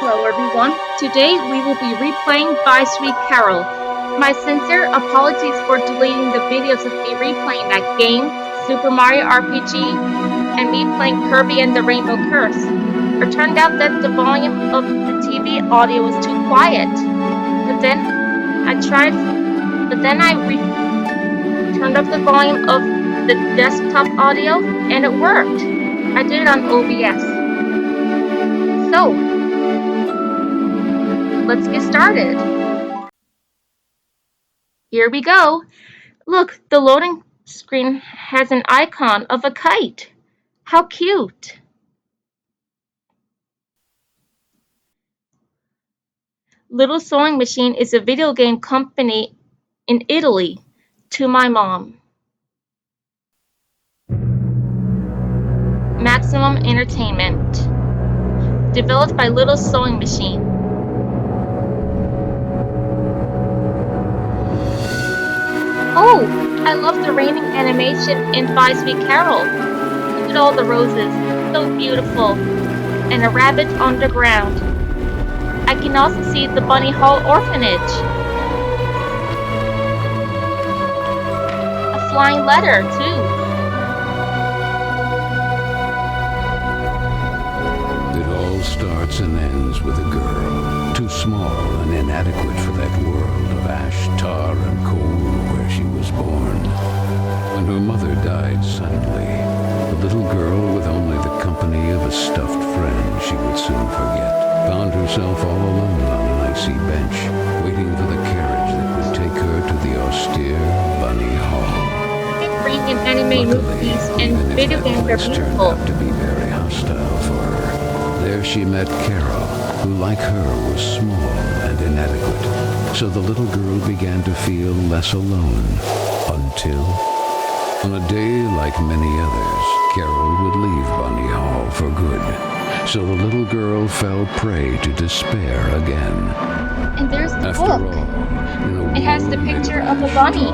Hello everyone, today we will be replaying Bye Sweet Carole. My sincere apologies for deleting the videos of me replaying that game, Super Mario RPG, and me playing Kirby and the Rainbow Curse. It turned out that the volume of the TV audio was too quiet, but then I turned up the volume of the desktop audio and it worked. I did it on OBS. So, let's get started. Here we go. Look, the loading screen has an icon of a kite. How cute. Little Sewing Machine is a video game company in Italy. To my mom. Maximum Entertainment. Developed by Little Sewing Machine. Oh, I love the raining animation in Bye Sweet Carole. Look at all the roses, so beautiful. And a rabbit on the ground. I can also see the Bunny Hall orphanage. A flying letter, too. It all starts and ends with a girl, too small and inadequate for that world of ash, tar, and coal where she was born. When her mother died suddenly, the little girl, with only the company of a stuffed friend she would soon forget, found herself all alone on an icy bench, waiting for the carriage that would take her to the austere Bunny Hall. Bringing anime movies and video games are beautiful. Turned out to be very hostile for her. There she met Carole, who like her was small and inadequate, so the little girl began to feel less alone, until, on a day like many others, Carole would leave Bunny Hall for good. So the little girl fell prey to despair again. And there's the After book. all, It has the picture of a bunny.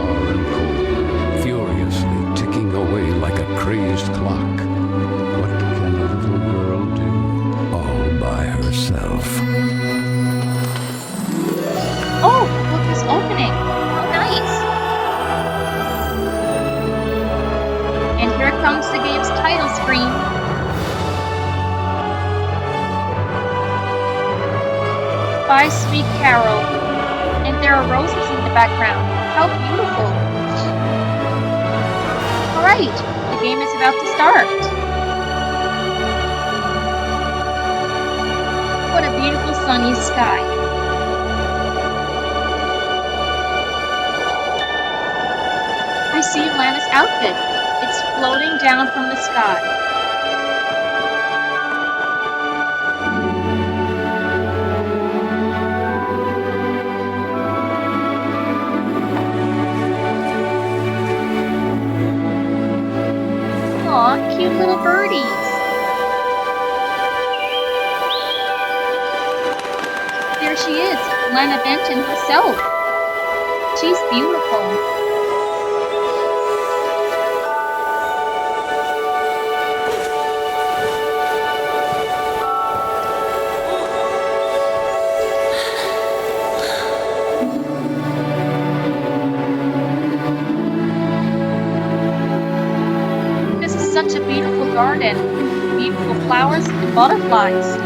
Furiously ticking away like a crazed clock. What can a little girl do all by herself? Oh, the book is opening. How nice. And here comes the game's title screen. Bye Sweet Carole. And there are roses in the background. How beautiful. Alright, the game is about to start. What a beautiful sunny sky. I see Lana's outfit. It's floating down from the sky. Aw, cute little birdies. There she is, Lana Benton herself. She's beautiful. Such a beautiful garden, beautiful flowers and butterflies.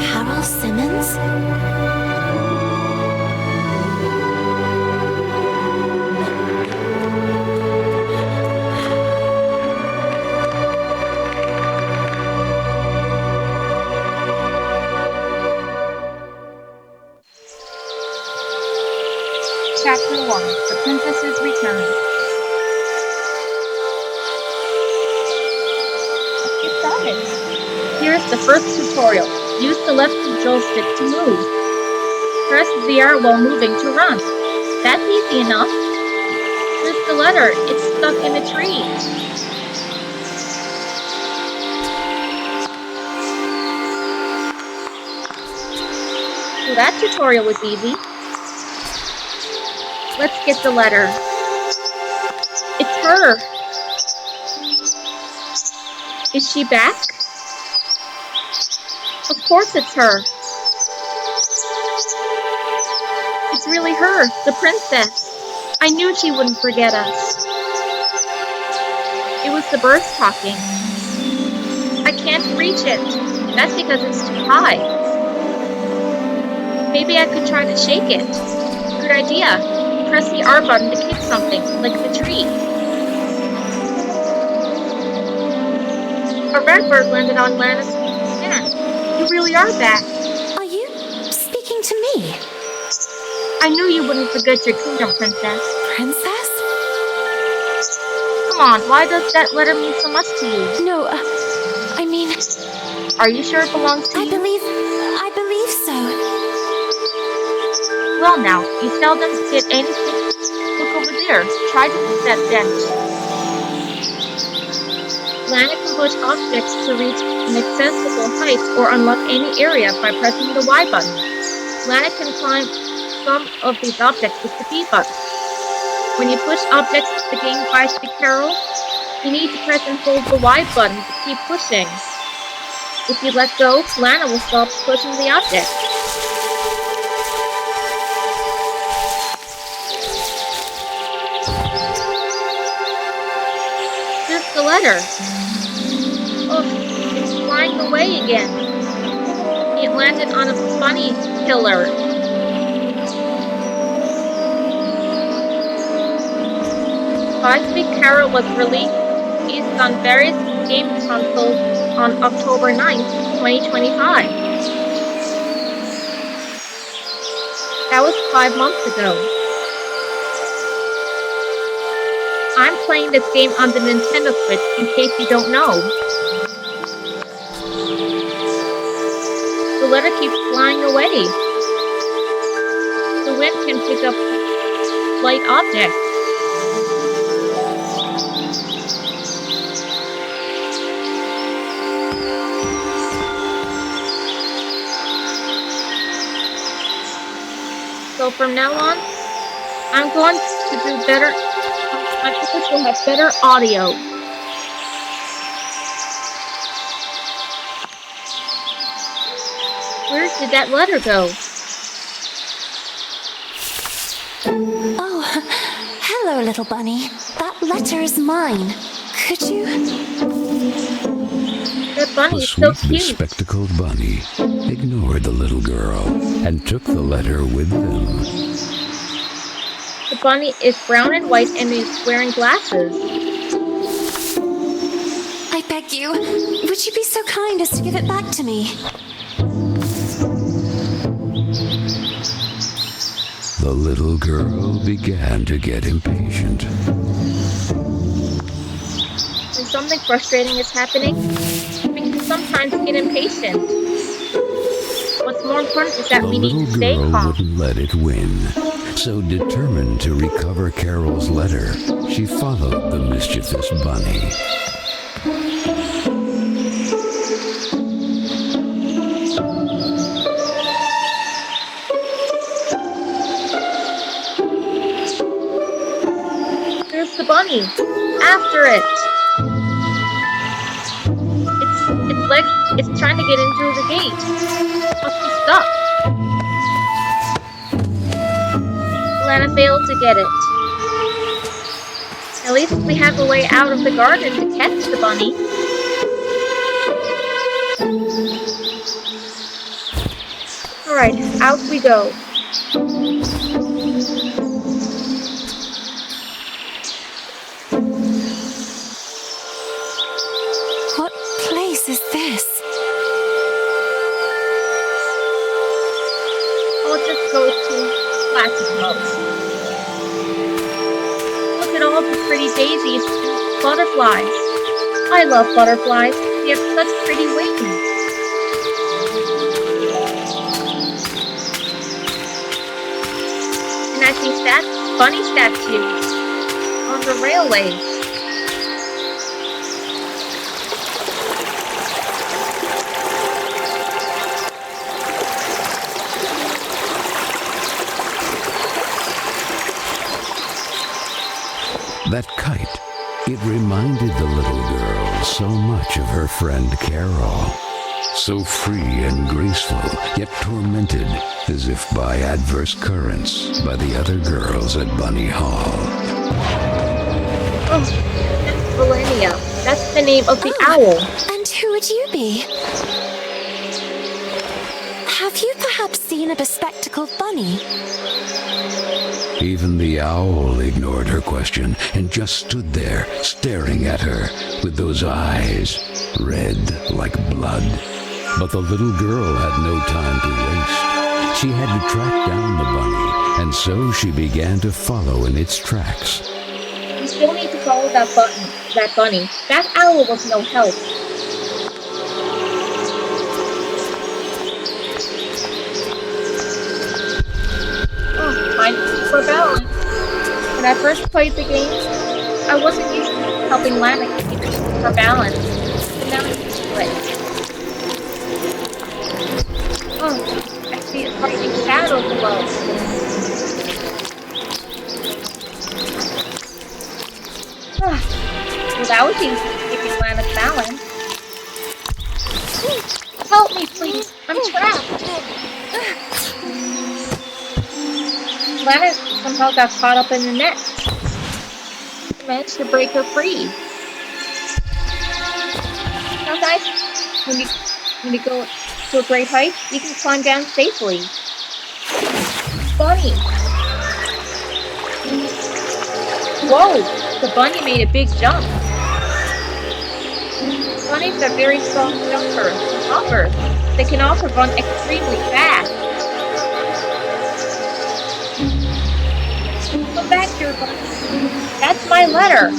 Carole Simmons? Chapter 1, The Princess's Return. Here's the first tutorial. Use the left joystick to move. Press ZR while moving to run. That's easy enough. Here's the letter. It's stuck in a tree. Well, that tutorial was easy. Let's get the letter. It's her. Is she back? Of course it's her. It's really her, the princess. I knew she wouldn't forget us. It was the birds talking. I can't reach it. That's because it's too high. Maybe I could try to shake it. Good idea. Press the R button to kick something, like the tree. A red bird landed on Lana's hand. You really are back. Are you speaking to me? I knew you wouldn't forget your kingdom, princess. Princess? Come on, why does that letter mean so much to you? No, I mean... Are you sure it belongs to you? I believe so. Well now, you seldom get anything. Look over there. Try to reach that bench. Lana can push objects to reach an accessible height or unlock any area by pressing the Y button. Lana can climb some of these objects with the B button. When you push objects to the game Bye Sweet Carole, you need to press and hold the Y button to keep pushing. If you let go, Lana will stop pushing the object. Here's the letter. Oh, it's flying away again. It landed on a bunny pillar. Bye Sweet Carole was released on various game consoles on October 9th, 2025. That was 5 months ago. I'm playing this game on the Nintendo Switch in case you don't know. The letter keeps flying away. The wind can pick up light objects. So from now on, I'm going to do better. My episodes will have better audio. Where did that letter go? Oh, hello, little bunny. That letter is mine. Could you... That bunny The is so sweet, cute. bespectacled bunny ignored the little girl and took the letter with them. The bunny is brown and white and is wearing glasses. I beg you, would you be so kind as to give it back to me? The little girl began to get impatient. When something frustrating is happening, we can sometimes get impatient. What's more important is that The we need little to stay girl calm. wouldn't let it win. So determined to recover Carol's letter, she followed the mischievous bunny. There's the bunny. After it. Its legs is trying to get in through the gate. Must be stuck. Lana failed to get it. At least we have a way out of the garden to catch the bunny. Alright, out we go. What place is this? I'll just go to classic mode. Look at all the pretty daisies, butterflies. I love butterflies. They have such pretty wings. And I see bunny statues on the railways. That kite, it reminded the little girl so much of her friend Carole. so free and graceful, yet tormented, as if by adverse currents, by the other girls at Bunny Hall. Oh, that's Valenia. That's the name of the owl. And who would you be? Have you perhaps seen a bespectacled bunny? Even the owl ignored her question and just stood there, staring at her, with those eyes, red like blood. But the little girl had no time to waste. She had to track down the bunny, and so she began to follow in its tracks. You still need to follow that bunny. That owl was no help. For balance. When I first played the game, I wasn't used to helping Lana keep her balance, but now I'm used to it. Oh, I see a frightening shadow below. Well, that was easy, keeping Lana's balance. Help me, please! I'm trapped! Lana somehow got caught up in the net. I managed to break her free. Sometimes, when you go to a great height, you can climb down safely. Bunny! Whoa! The bunny made a big jump. Bunnies are very strong jumpers and hoppers. They can also run extremely fast. Come back here, bunny. That's my letter.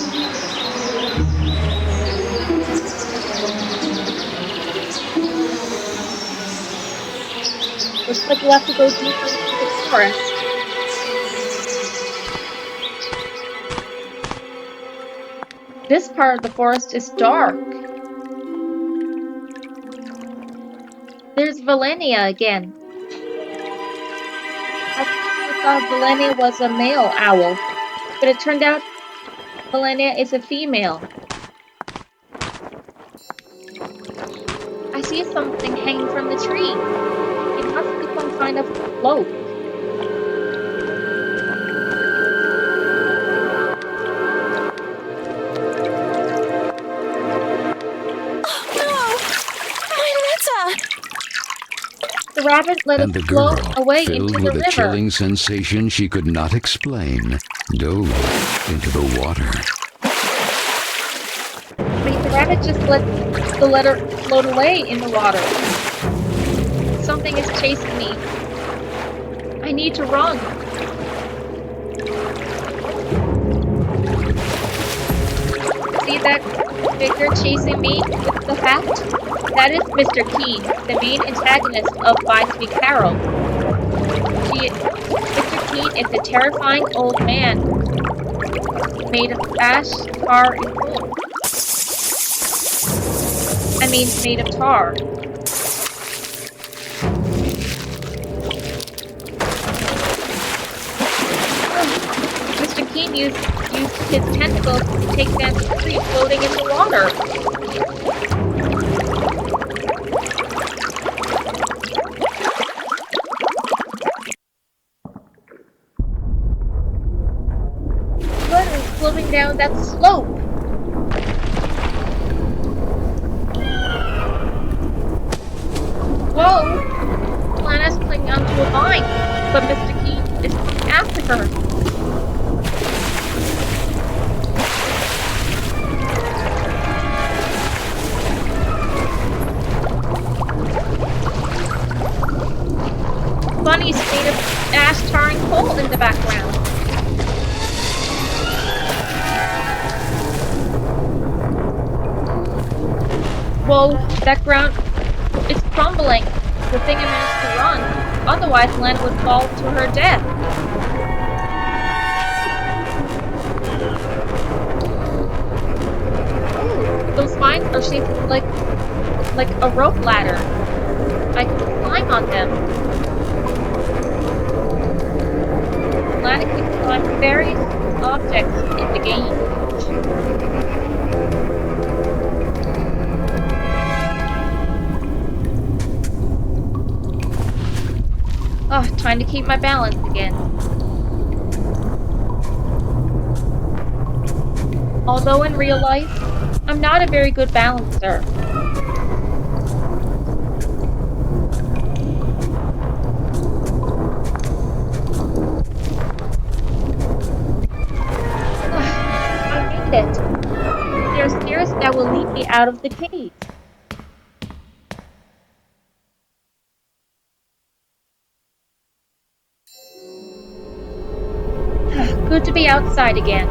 Looks like we'll have to go deeper into the forest. This part of the forest is dark. There's Valenia again. I thought Valenia was a male owl, but it turned out Valenia is a female. I see something hanging from the tree. It must be some kind of float. The rabbit let it float away into the river. Filled with a chilling sensation she could not explain, dove into the water. Wait, the rabbit just let the letter float away in the water. Something is chasing me. I need to run. See that figure chasing me with the hat? That is Mr. Keen, the main antagonist of Bye Sweet Carole. Mr. Keen is a terrifying old man made of ash, tar, and coal. I mean, made of tar. Mr. Keen used his tentacles to take down the tree floating in the water. Floating down that slope. Whoa! Lana's clinging onto a vine, but Mr. Keen is coming after her. Bunny's made of ash, tar, and coal in the background. Whoa, that ground is crumbling. Good thing I managed to run. Otherwise, Lana would fall to her death. Ooh, those vines are shaped like a rope ladder. I can climb on them. Lana can climb various objects in the game. Oh, trying to keep my balance again. Although in real life, I'm not a very good balancer. I made it. There's stairs that will lead me out of the cave. Good to be outside again.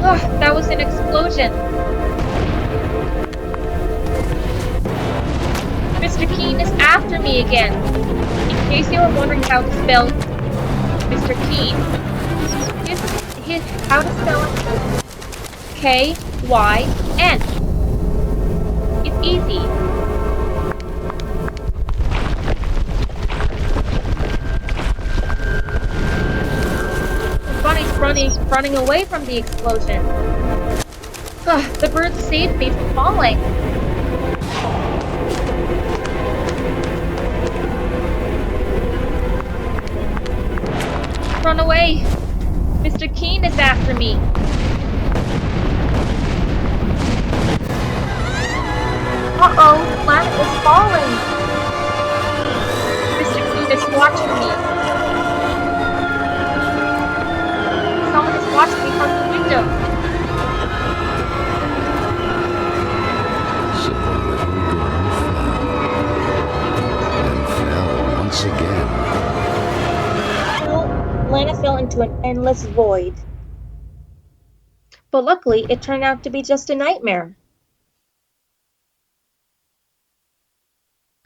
Oh, that was an explosion. Mr. Keen is after me again. In case you were wondering how to spell Mr. Keen, how to spell it? K-Y-N. It's easy. Bunny's running away from the explosion. The bird saved me from falling. Run away! Mr. Keen is after me. Uh-oh, Lana is falling. Mr. Keen is watching me. Someone is watching me from the window. So the little girl fell, and fell once again. Well, Lana fell into an endless void. But luckily, it turned out to be just a nightmare.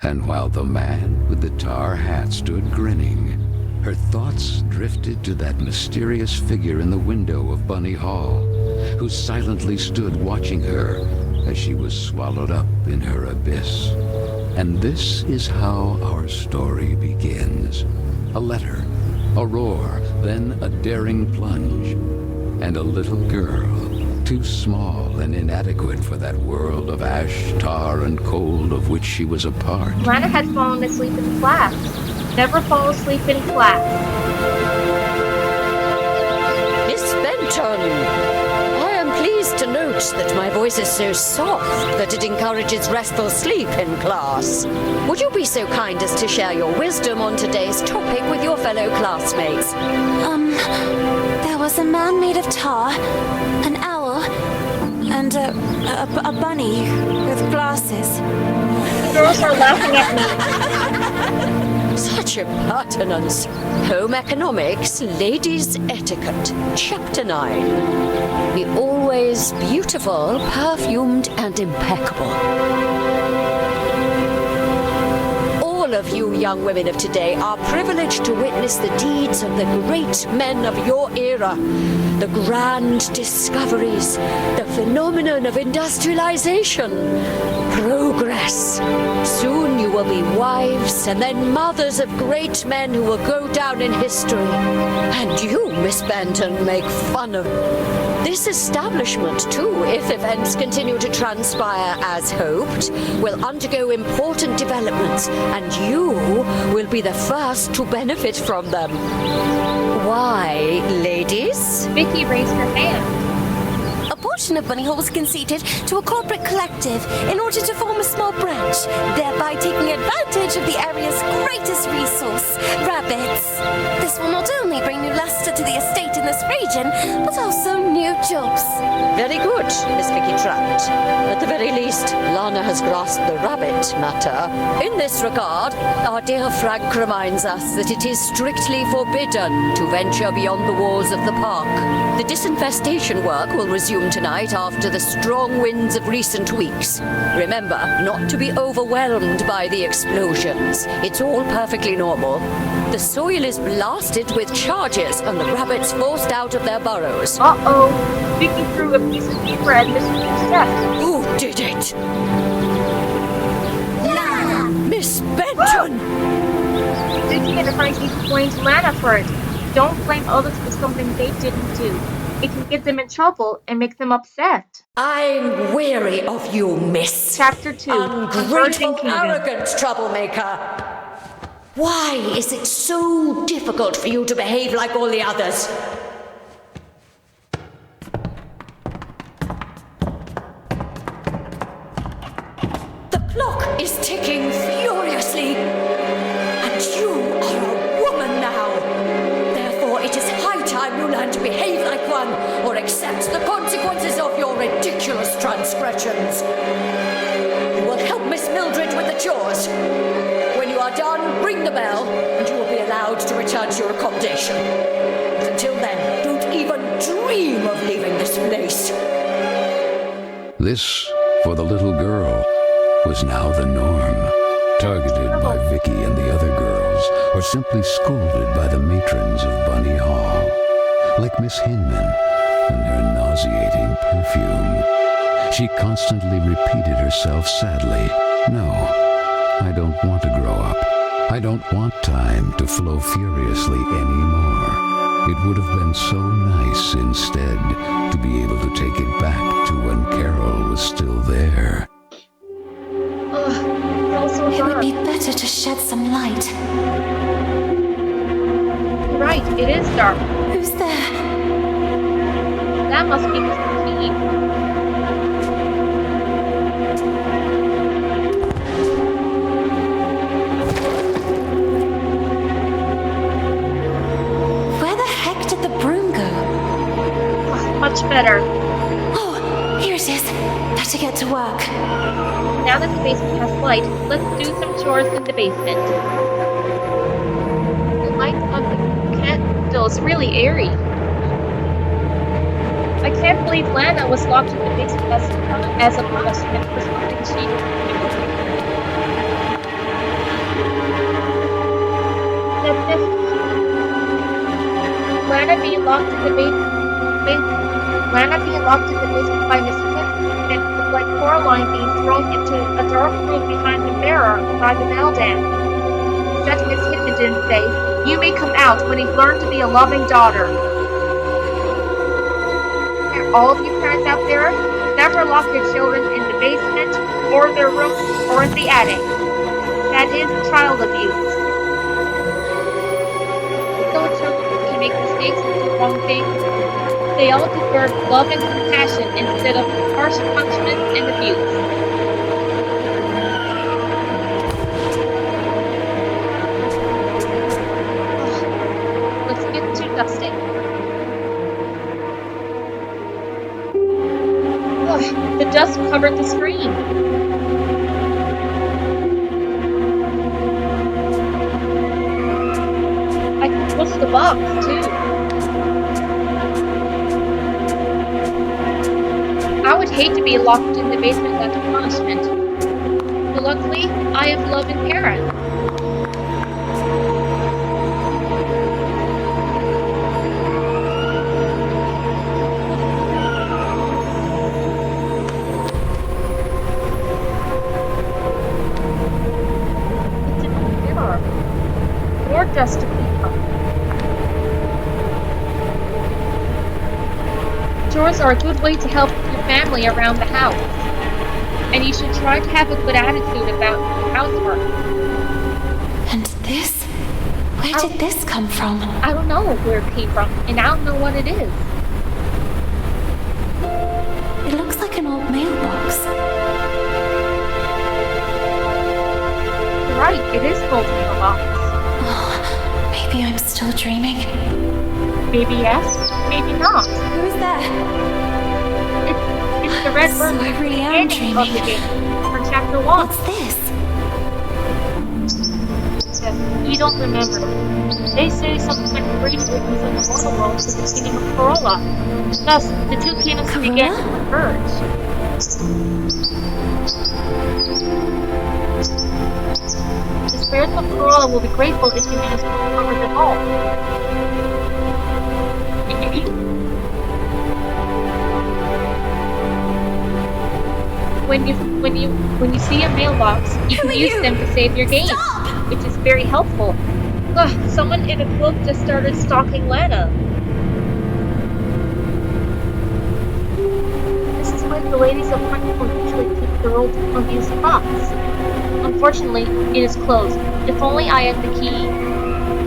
And while the man with the tar hat stood grinning, her thoughts drifted to that mysterious figure in the window of Bunny Hall, who silently stood watching her as she was swallowed up in her abyss. And this is how our story begins. A letter, a roar, then a daring plunge, and a little girl, too small and inadequate for that world of ash, tar, and cold of which she was a part. Lana had fallen asleep in class. Never fall asleep in class. Miss Benton, I am pleased to note that my voice is so soft that it encourages restful sleep in class. Would you be so kind as to share your wisdom on today's topic with your fellow classmates? There was a man made of tar, an owl, and a bunny with glasses. The girls are laughing at me. Such impertinence. Home Economics, Ladies' Etiquette, Chapter 9. Be always beautiful, perfumed, and impeccable. All of you young women of today are privileged to witness the deeds of the great men of your era. The grand discoveries, the phenomenon of industrialization, progress. Soon you will be wives and then mothers of great men who will go down in history. And you, Miss Benton, make fun of this establishment too, if events continue to transpire as hoped, will undergo important developments, and you will be the first to benefit from them. Why, ladies? Vicky raised her hand. A portion of Bunny Hall was conceded to a corporate collective in order to form a small branch, thereby taking advantage of the area's greatest resource, rabbits. This will not only bring new luster to the estate in this region, but also new jobs. Very good, Miss Vicky Trout. At the very least, Lana has grasped the rabbit matter. In this regard, our dear Frank reminds us that it is strictly forbidden to venture beyond the walls of the park. The disinfestation work will resume tonight after the strong winds of recent weeks. Remember, not to be overwhelmed by the explosions. It's all perfectly normal. The soil is blasted with charges and the rabbits forced out of their burrows. Uh-oh. Vicky threw a piece of paper at Miss Fisherin. Who did it? Lana! Miss Benton! Vicky and Frank need to blame Lana for it. Don't blame others for something they didn't do. It can get them in trouble and make them upset. I'm weary of you, miss. Chapter 2. Converging Ungrateful, Kingdom. arrogant troublemaker. Why is it so difficult for you to behave like all the others? The clock is ticking furiously, and you are a woman now. Therefore, it is high time you learn to behave like one, or accept the consequences of your ridiculous transgressions. You will help Miss Mildred with the chores. When you are done, ring the bell, and you will be allowed to return to your accommodation. But until then, don't even dream of leaving this place. This, for the little girl, was now the norm. Targeted by Vicky and the other girls, or simply scolded by the matrons of Bunny Hall. Like Miss Hinman and her nauseating perfume. She constantly repeated herself sadly, "No, I don't want to grow up. I don't want time to flow furiously anymore. It would have been so nice instead to be able to take it back to when Carole was still there." It would be better to shed some light. Right, it is dark. Who's there? That must be Mr. King. Where the heck did the broom go? Much better. Oh, here it is. Better get to work. Now that the basement has light, let's do some chores in the basement. The light of the candle is really airy. I can't believe Lana was locked in the basement as a punishment for something she did. That this Lana being locked in the basement by Miss Fisherin was like Coraline being thrown into a dark room behind the mirror by the Beldam. Except Miss Hinman didn't say, "You may come out when you've learned to be a loving daughter." All of you parents out there, never lock your children in the basement, or their room, or in the attic. That is child abuse. Though children can make mistakes and do wrong things, they all deserve love and compassion instead of harsh punishment and abuse. Let's get to dusting. The dust covered the screen. I can push the box, too. I would hate to be locked in the basement as a punishment. But luckily, I have loving parents. More dust to clean up. Chores are a good way to help your family around the house. And you should try to have a good attitude about housework. And this? Where did this come from? I don't know where it came from, and I don't know what it is. It looks like an old mailbox. You're right, it is an old mailbox. Oh, maybe I'm still dreaming. Maybe yes, maybe not. Who's there? It's the red bird. So I really am dreaming. Of the game for chapter 1. What's this? Yes, you don't remember. They say something like the great opens of the mortal world to the kingdom of Corolla. Thus, the two kingdoms began to converge. The spirits of Corolla will be grateful if you manage to recover them all. When you see a mailbox, you can use them to save your game, which is very helpful. Ugh, someone in a cloak just started stalking Lana. The ladies of front will usually keep the old unused box. Unfortunately, it is closed. If only I had the key.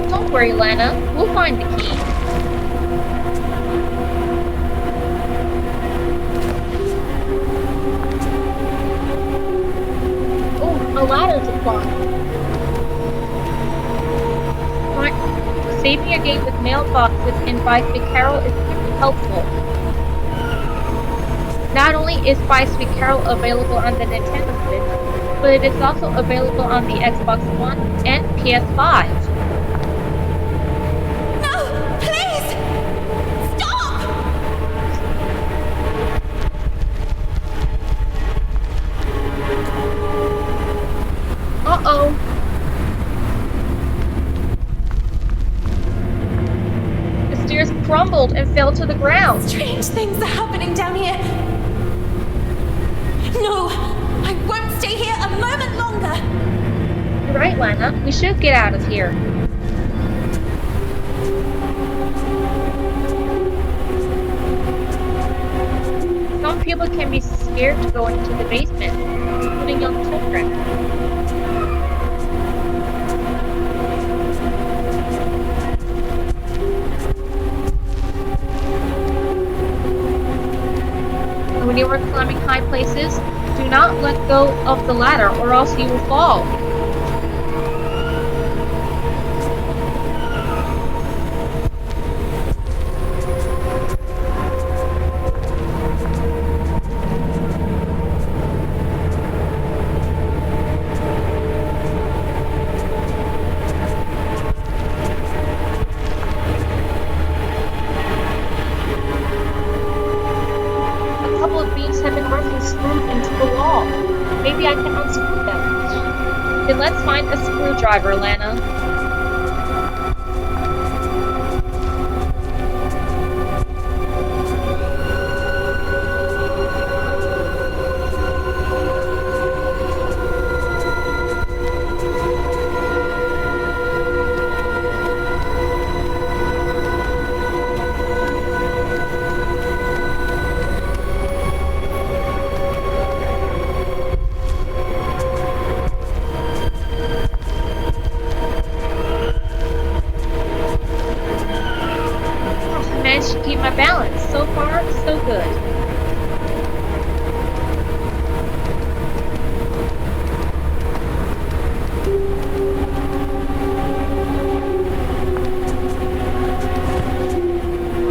Don't worry, Lana. We'll find the key. Oh, a ladder to climb. Saving your game with mailboxes in Bye Sweet Carole is pretty helpful. Not only is Bye Sweet Carole available on the Nintendo Switch, but it is also available on the Xbox One and PS5. No! Please! Stop! Uh-oh. The stairs crumbled and fell to the ground. Strange things are happening down here. No! I won't stay here a moment longer! You're right, Lana. We should get out of here. Some people can be scared to go into the basement, including young children. And when you are climbing high places, do not let go of the ladder or else you will fall. Maybe I can unscrew them. Then let's find a screwdriver, Lana. To keep my balance. So far, so good.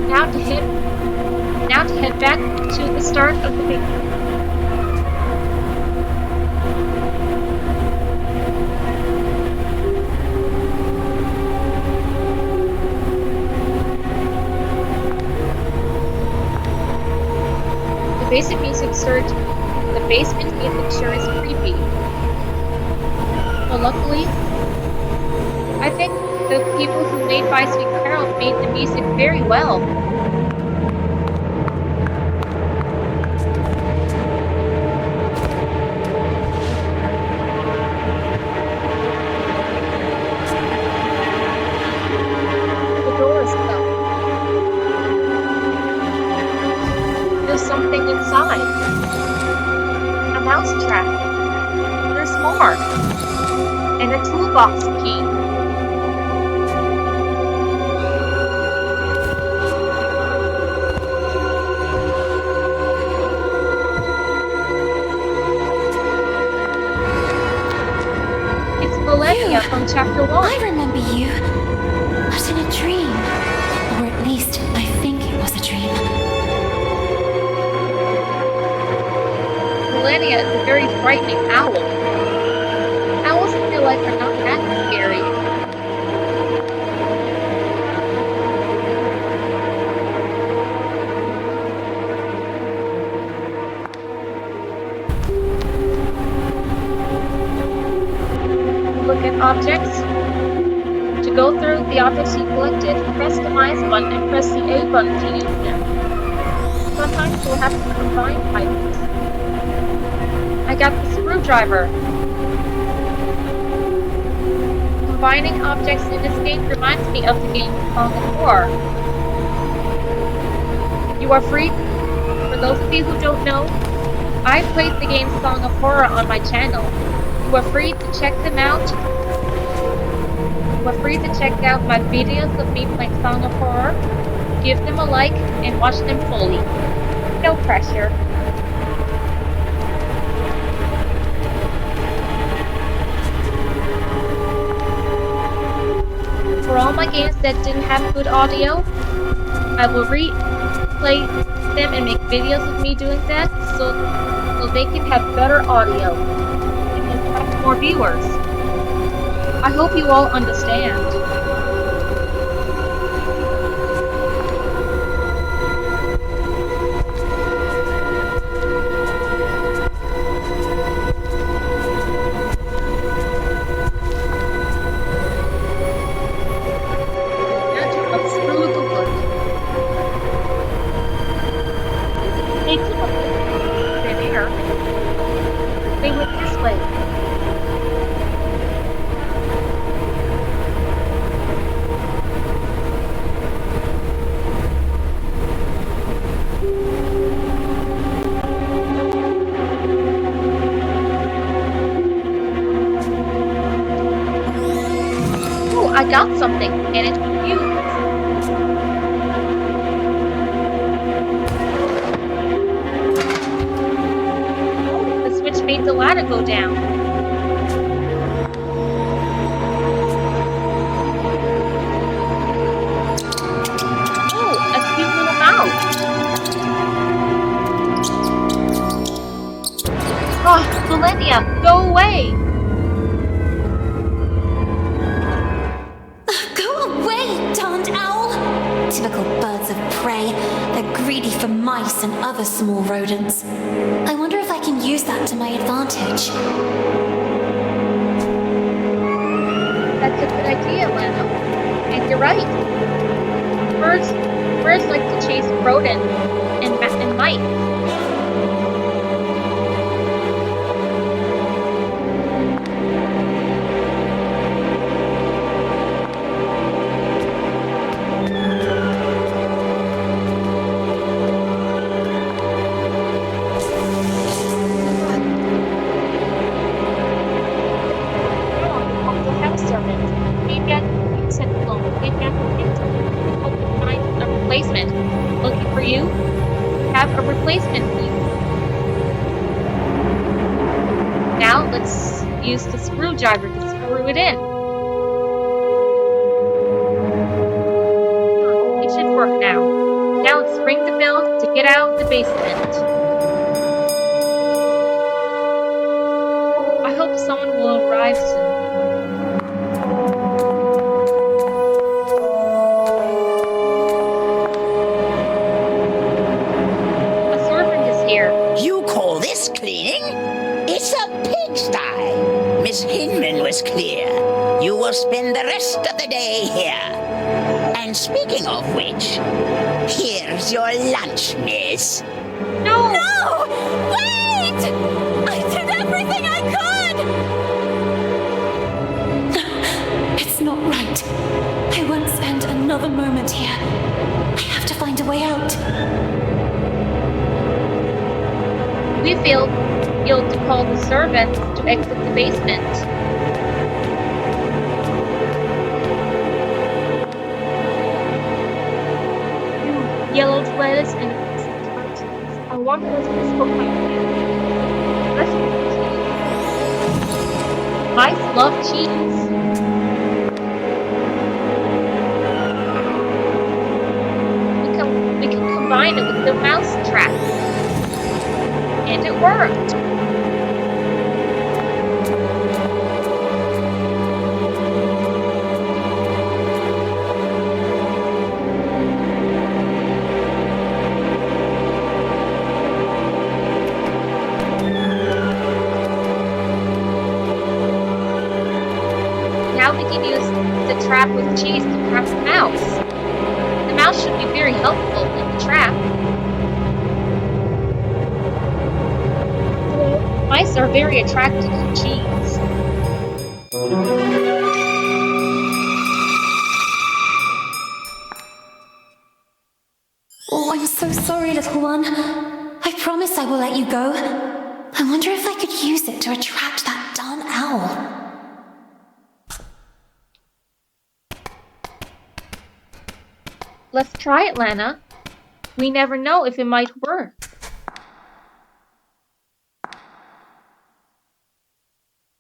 Now to head back to the start of the video. Basic music surge. The basement music sure is creepy. But luckily, I think the people who made Bye Sweet Carole made the music very well. The door is closed. There's something inside. A mouse trap. There's more. And a toolbox key. It's Beldam from Chapter 1. I remember you. But in a dream. Or at least, I think it was a dream. Lana is a very frightening owl. Owls in real life are not that scary. Look at objects. To go through the objects you collected, press the minus button and press the A button to use them. Sometimes you'll have to combine items. I got the screwdriver. Combining objects in this game reminds me of the game on the floor. You are free. For those of you who don't know, I played the game Song of Horror on my channel. You are free to check them out. You are free to check out my videos of me playing Song of Horror. Give them a like and watch them fully. No pressure. For all my games that didn't have good audio, I will replay them and make videos of me doing that so they can have better audio and attract more viewers. I hope you all understand. I got something, and it's you. Oh, the switch made the ladder go down. Oh, a cute little mouse. Oh, Millennia, go away! Typical birds of prey. They're greedy for mice and other small rodents. I wonder if I can use that to my advantage. That's a good idea, Lana. And you're right. Birds like to chase rodents and mice. Use the screwdriver to screw it in. It should work now. Now let's ring the bell to get out of the basement. I hope someone will arrive soon. A servant is here. You call this cleaning? It's a pigsty. Miss Hinman was clear. You will spend the rest of the day here. And speaking of which, here's your lunch, miss. No! No! Wait! I did everything I could! It's not right. I won't spend another moment here. I have to find a way out. We feel you'll call the servants to exit the basement. Yellowed lettuce and I wonder what this will come to. Mice love cheese. We can combine it with the mouse trap. And it worked! Now we can use the trap with cheese to trap the mouse. The mouse should be very helpful in the trap. Mice are very attracted to cheese. Oh, I'm so sorry, little one. I promise I will let you go. I wonder if I could use it to attract that darn owl. Let's try it, Lana. We never know if it might work.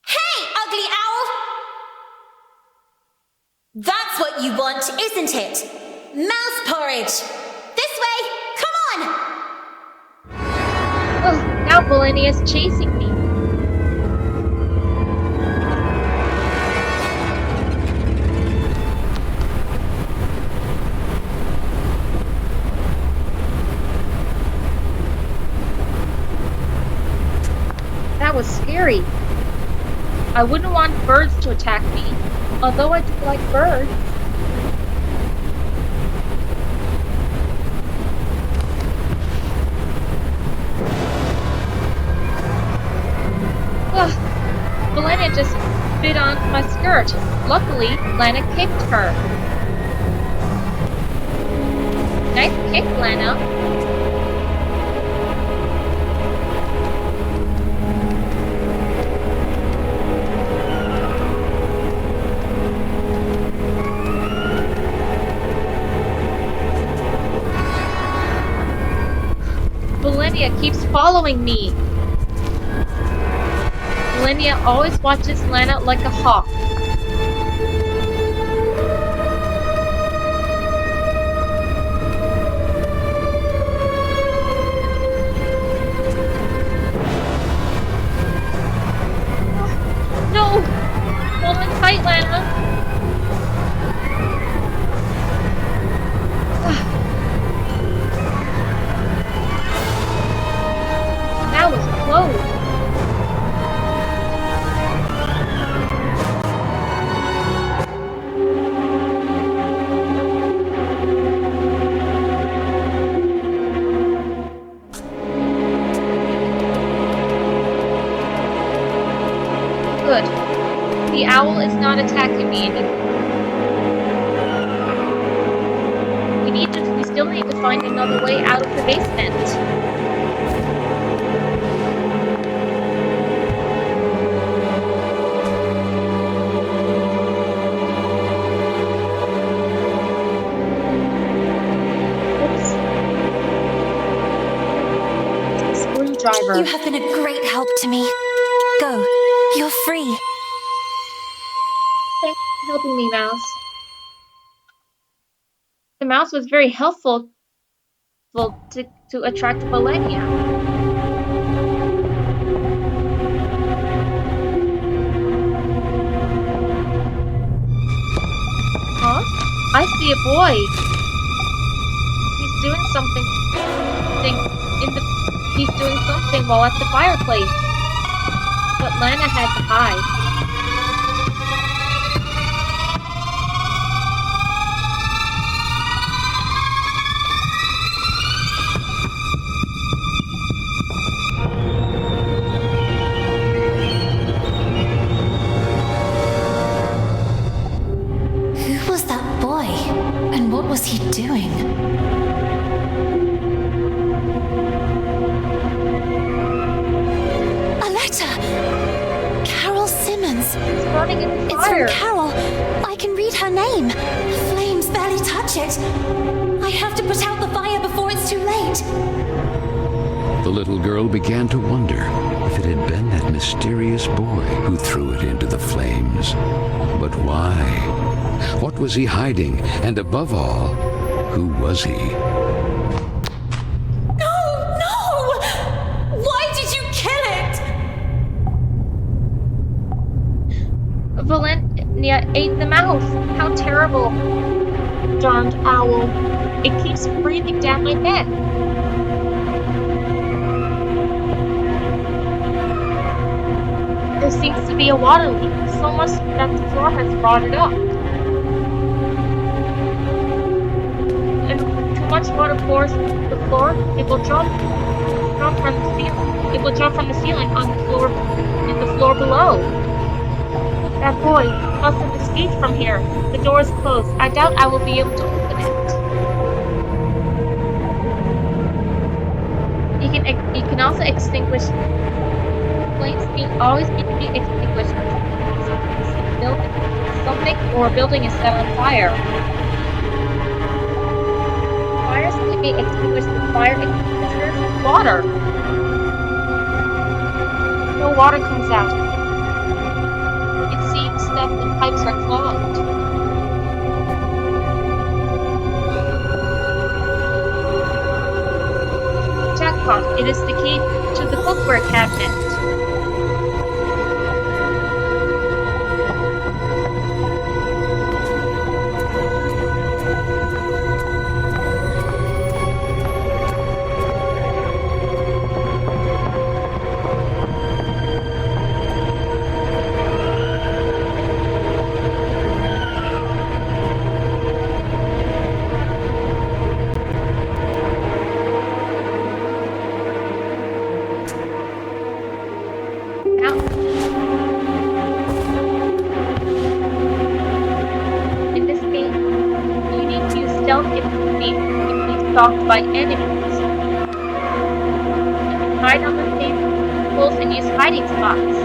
Hey, ugly owl! That's what you want, isn't it? Mouse porridge! This way! Come on! Oh, now Belenia is chasing me. That was scary. I wouldn't want birds to attack me, although I do like birds. Ugh, Lana just bit on my skirt. Luckily, Lana kicked her. Nice kick, Lana. Belenia keeps following me. Belenia always watches Lana like a hawk. No! Hold on tight, Lana. That was close. Good. The owl is not attacking me anymore. We still need to find another way out of the basement. Screwdriver. You have been a great help to me. Go. You're free. Thanks for helping me, Mouse. The mouse was very helpful to attract Belenia. Huh? I see a boy. He's doing something. He's doing something while at the fireplace. But Lana had to hide. Who was that boy? And what was he doing? A letter! Carole Simmons. It's burning in the It's fire. from Carole. I can read her name. The flames barely touch it. I have to put out the fire before it's too late. The little girl began to wonder if it had been that mysterious boy who threw it into the flames. But why? What was he hiding? And above all, who was he? No! No! Why did you kill it? Belenia ate the mouse. How terrible. Darned owl. It keeps breathing down my neck. There seems to be a water leak, so much that the floor has rotted up. And too much water pours the floor, it will drop from the ceiling. It will drop from the ceiling on the floor in the floor below. That boy must have escaped from here. The door is closed. I doubt I will be able to open it. He You can also extinguish flames. Always need to be extinguished something or a building is set on fire. Fires can be extinguished with fire extinguishers and water. No water comes out. It seems that the pipes are clogged. Jackpot! It is the key to the cookware cabinet. In this game, you need to use stealth if being stalked by enemies. Hide on the tables and use hiding spots.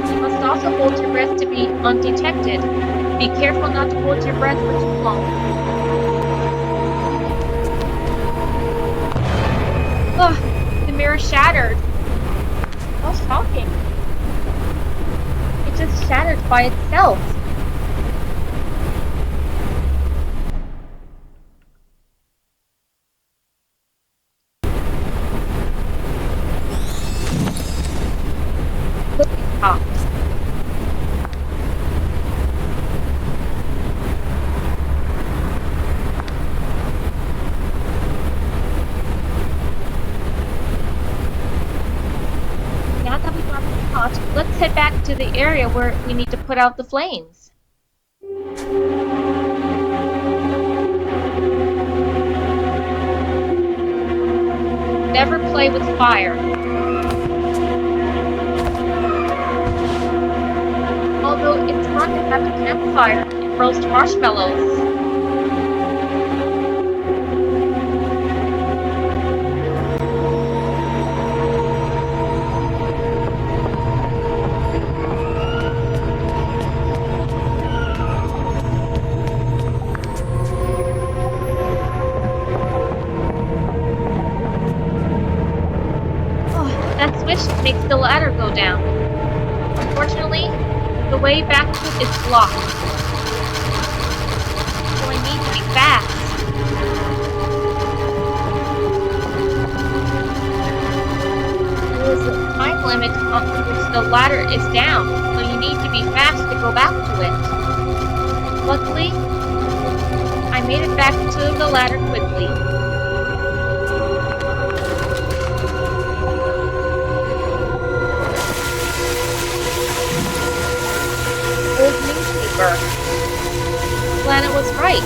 You must also hold your breath to be undetected. Be careful not to hold your breath for too long. Ugh, the mirror shattered. How shocking. It just shattered by itself. Cookie pops. Now that we got the pot, let's head back to the area where we need to put out the flames. Never play with fire. Although it's fun to have a campfire and roast marshmallows. That switch makes the ladder go down. Unfortunately, the way back to it is blocked. So I need to be fast. There is a time limit on which the ladder is down, so you need to be fast to go back to it. Luckily, I made it back to the ladder quickly. Old newspaper. Lana was right.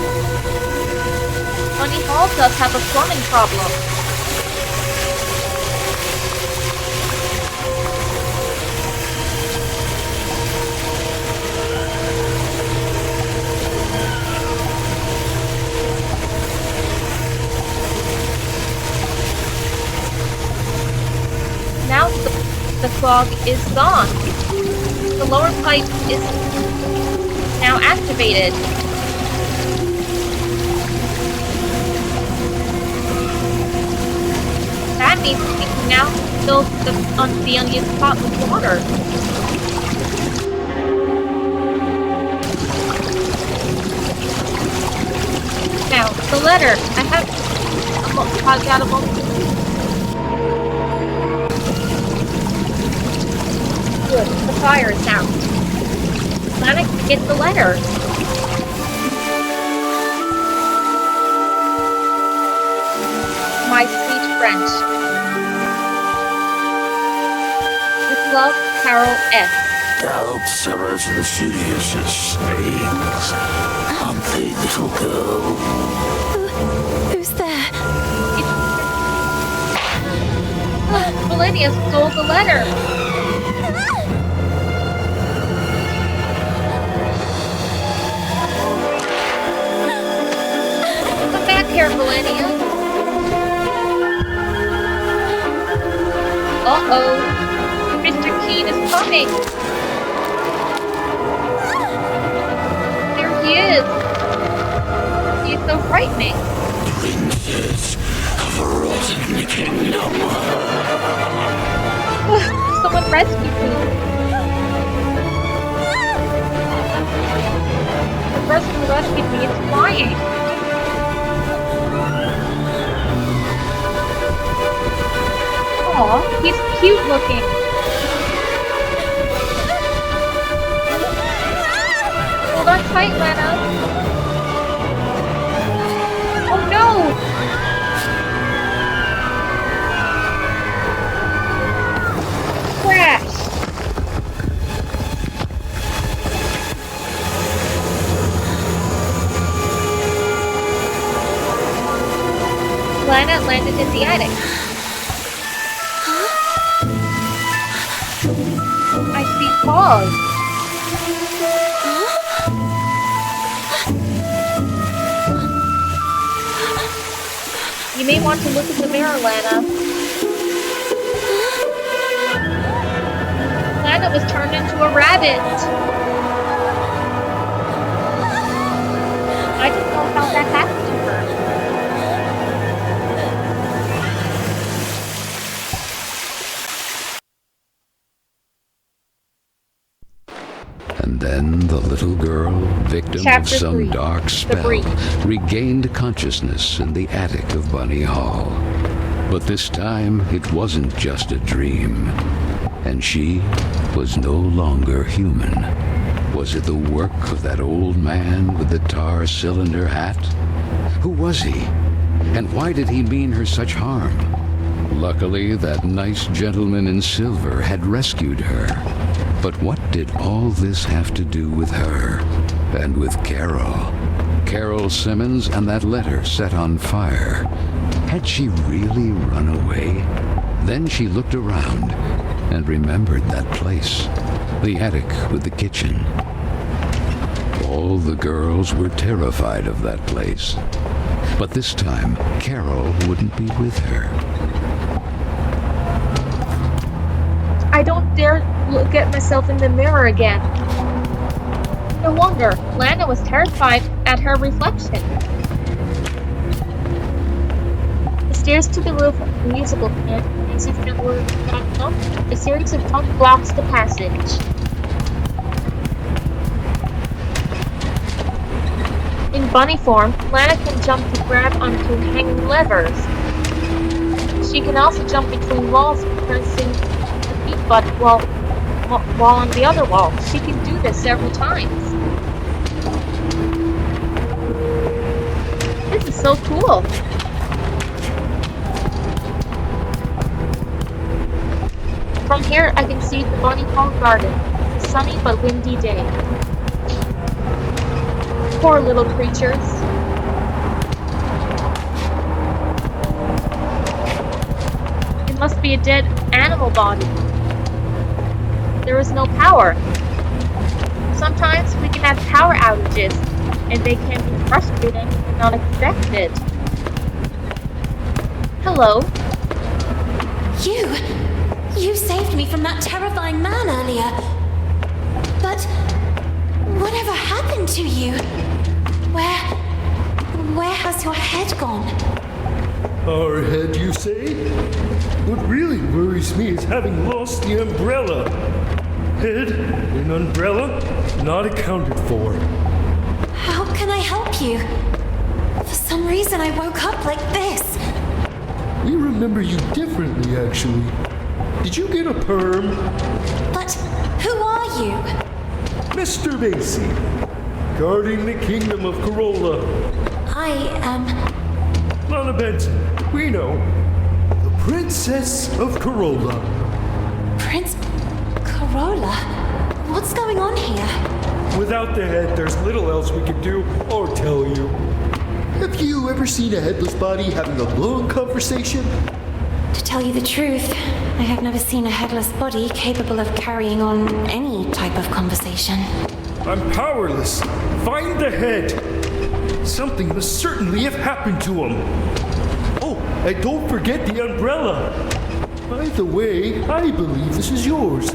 Bunny Hall does have a plumbing problem. Now the clog is gone. The lower pipe is now activated. That means we can now fill the unused pot with water. Now, the letter. I've got a moment. Good, the fire is out. Lana can get the letter. My sweet French. With love, Carole S. Gallop suburbs of the studious and springs. Humphrey, little girl. Who's there? Melania stole the letter. Come back here, Melania. Uh-oh. Mr. Keen is coming. There he is. He is so frightening. Princess of a rotten kingdom. Someone rescue me. The person who rescued me is flying. Aw, he's cute looking. Hold on tight, Lana. Oh no! Crash! Lana landed in the attic. I see paws. You may want to look in the mirror, Lana. Lana was turned into a rabbit. I don't know how that happened to her. And then the little girl, victim Chapter of some 3, dark The spell, Breach. regained consciousness in the attic of Bunny Hall. But this time, it wasn't just a dream. And she was no longer human. Was it the work of that old man with the tar cylinder hat? Who was he? And why did he mean her such harm? Luckily, that nice gentleman in silver had rescued her. But what did all this have to do with her? And with Carole? Carole Simmons and that letter set on fire. Had she really run away? Then she looked around and remembered that place. The attic with the kitchen. All the girls were terrified of that place. But this time, Carole wouldn't be with her. I don't dare look at myself in the mirror again. No wonder Lana was terrified at her reflection. The stairs to the roof of the musical plant, as if there were a series of trunk blocks the passage. In bunny form, Lana can jump to grab onto hanging levers. She can also jump between walls, pressing the feet button while on the other wall. She can do this several times. This is so cool. From here, I can see the Bunny Hall garden. A sunny but windy day. Poor little creatures. It must be a dead animal body. There is no power. Sometimes we can have power outages, and they can be frustrating and unexpected. Hello. You saved me from that terrifying man earlier. But whatever happened to you? Where has your head gone? Our head, you say? What really worries me is having lost the umbrella. Head and umbrella not accounted for. How can I help you? For some reason I woke up like this. We remember you differently, actually. Did you get a perm? But who are you? Mr. Baesie, guarding the kingdom of Corolla. I am... Lana Benton, we know. The Princess of Corolla. Prince Corolla? What's going on here? Without the head, there's little else we can do or tell you. Have you ever seen a headless body having a long conversation? To tell you the truth, I have never seen a headless body capable of carrying on any type of conversation. I'm powerless. Find the head. Something must certainly have happened to him. Oh, and don't forget the umbrella. By the way, I believe this is yours.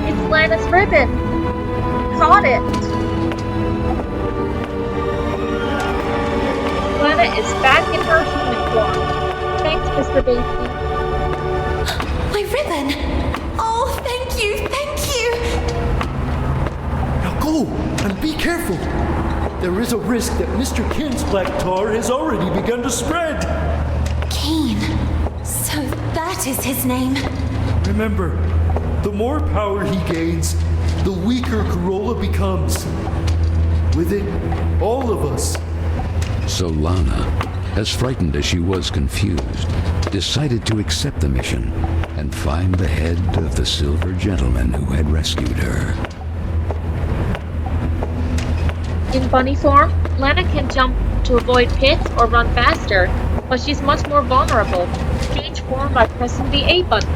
It's Lana's ribbon. Caught it. Lana is back in her human form. Thanks, Mr. Baesie. My ribbon! Oh, thank you, thank you! Now go, and be careful. There is a risk that Mr. Kent's black tar has already begun to spread. Keen. So that is his name. Remember, the more power he gains, the weaker Corolla becomes. With it, all of us. So Lana, as frightened as she was confused, decided to accept the mission and find the head of the silver gentleman who had rescued her. In bunny form, Lana can jump to avoid pits or run faster, but she's much more vulnerable. Change form by pressing the A button.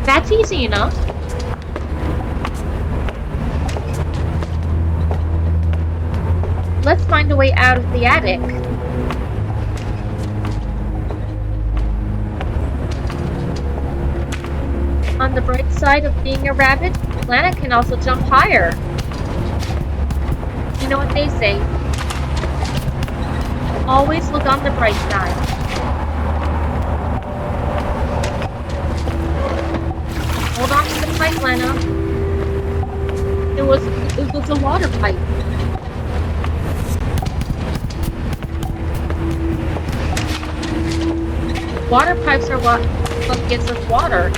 That's easy enough. Let's find a way out of the attic. On the bright side of being a rabbit, Lana can also jump higher. You know what they say. Always look on the bright side. Hold on to the pipe, Lana. It was a water pipe. Water pipes are what gives us water.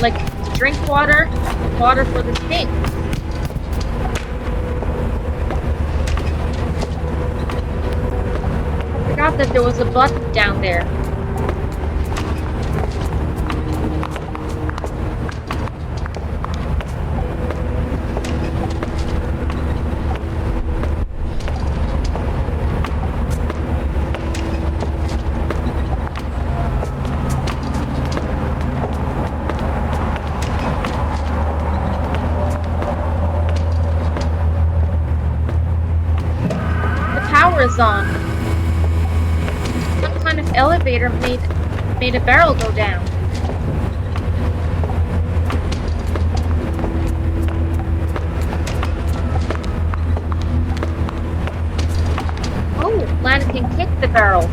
Like to drink water, water for the snake. I forgot that there was a button down there. Is on. Some kind of elevator made a barrel go down. Oh, Lana can kick the barrel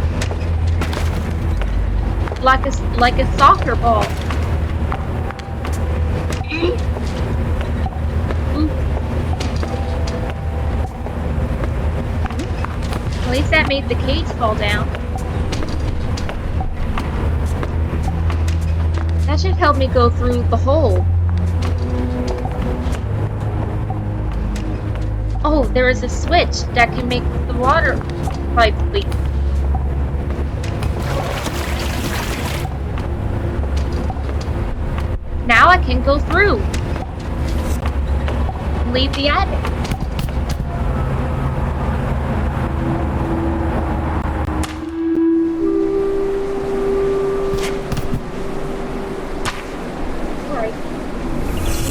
like a soccer ball. At least that made the cage fall down. That should help me go through the hole. Oh, there is a switch that can make the water pipe leak. Now I can go through. Leave the attic.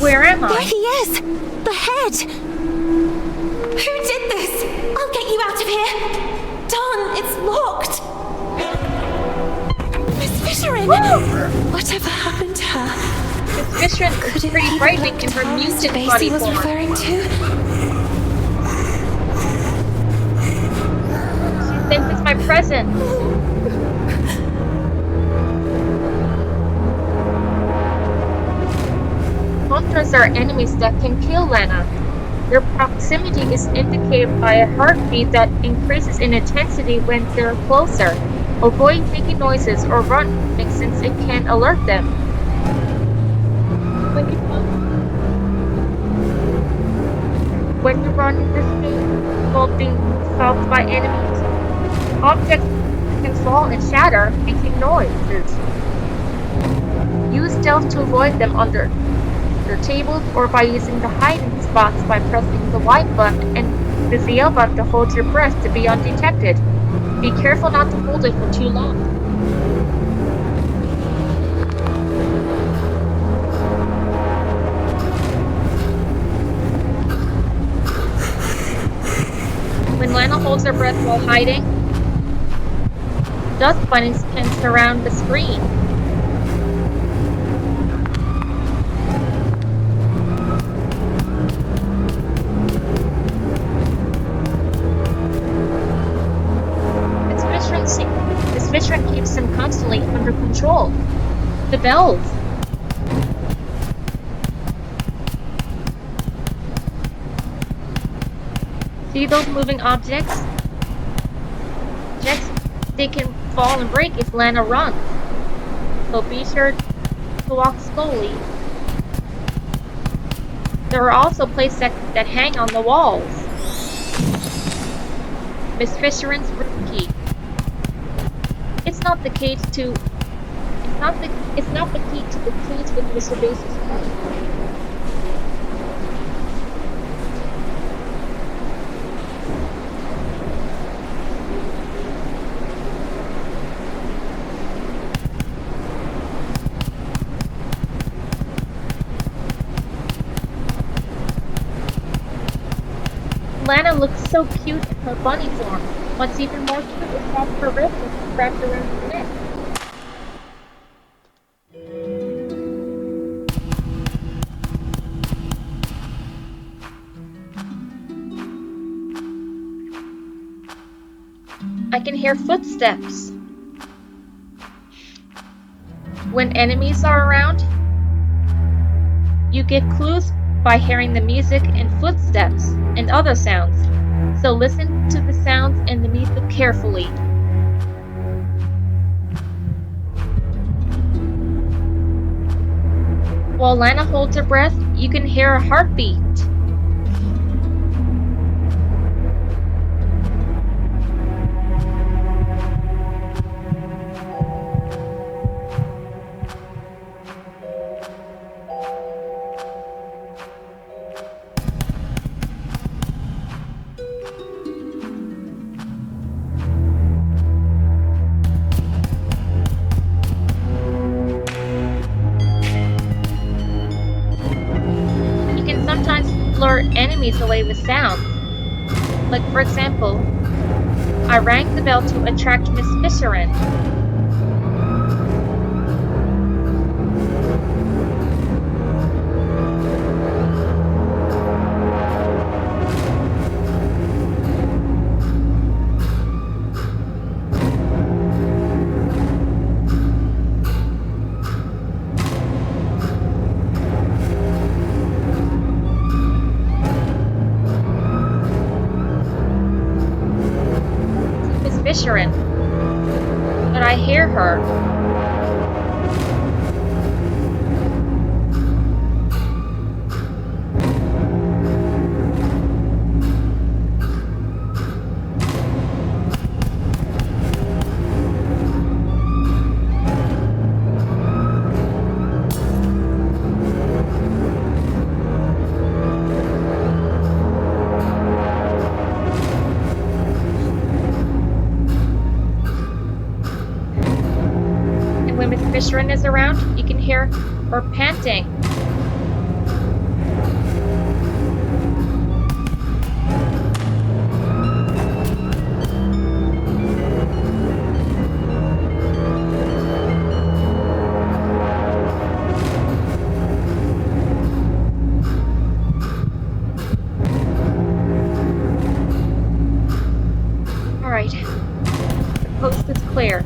Where am I? There he is! The head! Who did this? I'll get you out of here! Darn, it's locked! Miss Fisherin! Whatever happened to her? Miss Fisherin is pretty frightening in her mutant body Baesie was form. referring to? She senses my presence. Monsters are enemies that can kill Lana. Their proximity is indicated by a heartbeat that increases in intensity when they're closer. Avoid making noises or running since it can alert them. When you run in this game while being stalked by enemies, objects can fall and shatter, making noises. Use stealth to avoid them under tables or by using the hiding spots by pressing the Y button and the ZL button to hold your breath to be undetected. Be careful not to hold it for too long. Lana holds her breath while hiding. Dust bunnies can surround the screen. Miss Fisherin keeps them constantly under control. The bells. See those moving objects? They can fall and break if Lana runs. So be sure to walk slowly. There are also plates that hang on the walls. Miss Fisherin's room key. It's not the key to the keys with Mr. Baesie's house. Lana looks so cute in her bunny form. What's even more cute is that her wrist is wrapped around her neck. I can hear footsteps. When enemies are around, you get clues by hearing the music and footsteps and other sounds. So listen to the sounds and the music carefully. While Lana holds her breath, you can hear a heartbeat. Lure enemies away with sound. Like, for example, I rang the bell to attract Miss Fisherin. Fisherin, but I hear her. When Miss Fisherin is around, you can hear her panting. All right, the coast is clear.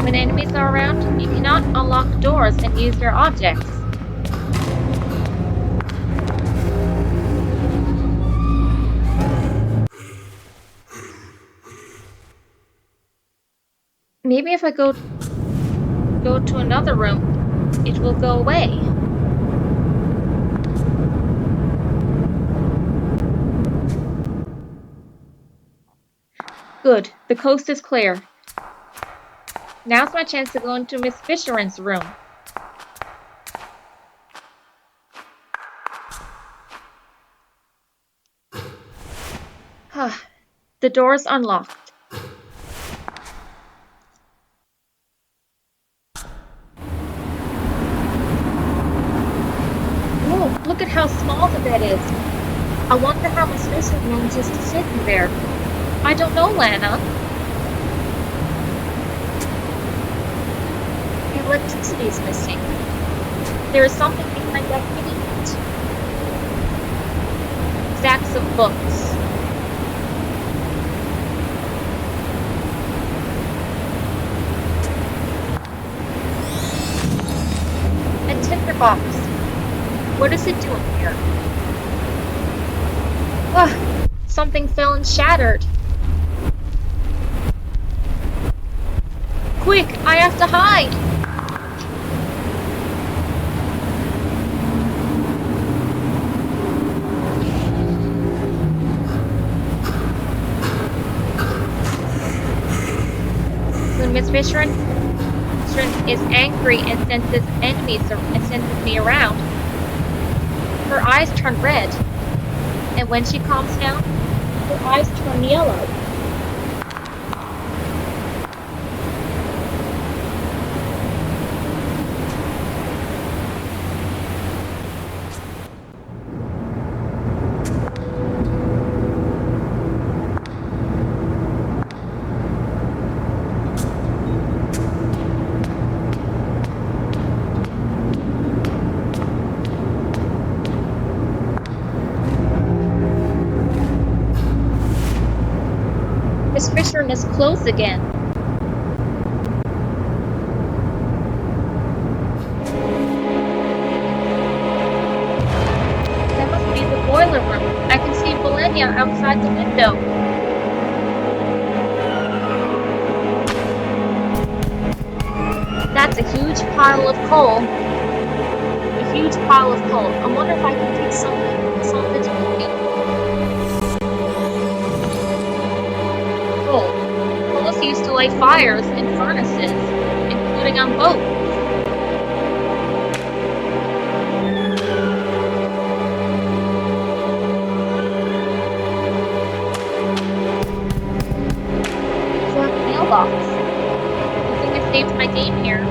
When enemies are around, you cannot unlock doors and use their objects. Maybe if I go go to another room, it will go away. Good, the coast is clear. Now's my chance to go into Miss Fisherin's room. The door's unlocked. Whoa, look at how small the bed is. I wonder how Miss Fisherin manages to sit in there. I don't know, Lana. The electricity is missing. There is something behind that gate. Stacks of books. A tinderbox. What is it doing here? Something fell and shattered. Quick, I have to hide! When Miss Fisherin is angry and senses enemies and senses me around, her eyes turn red. And when she calms down, her eyes turn yellow. Miss Fisherin is closed again. That must be the boiler room. I can see Beldam outside the window. That's a huge pile of coal. A huge pile of coal. I wonder if I can take some of it to cook it. Coal used to light fires in furnaces, including on boats. It's a mailbox. I think I saved my game here.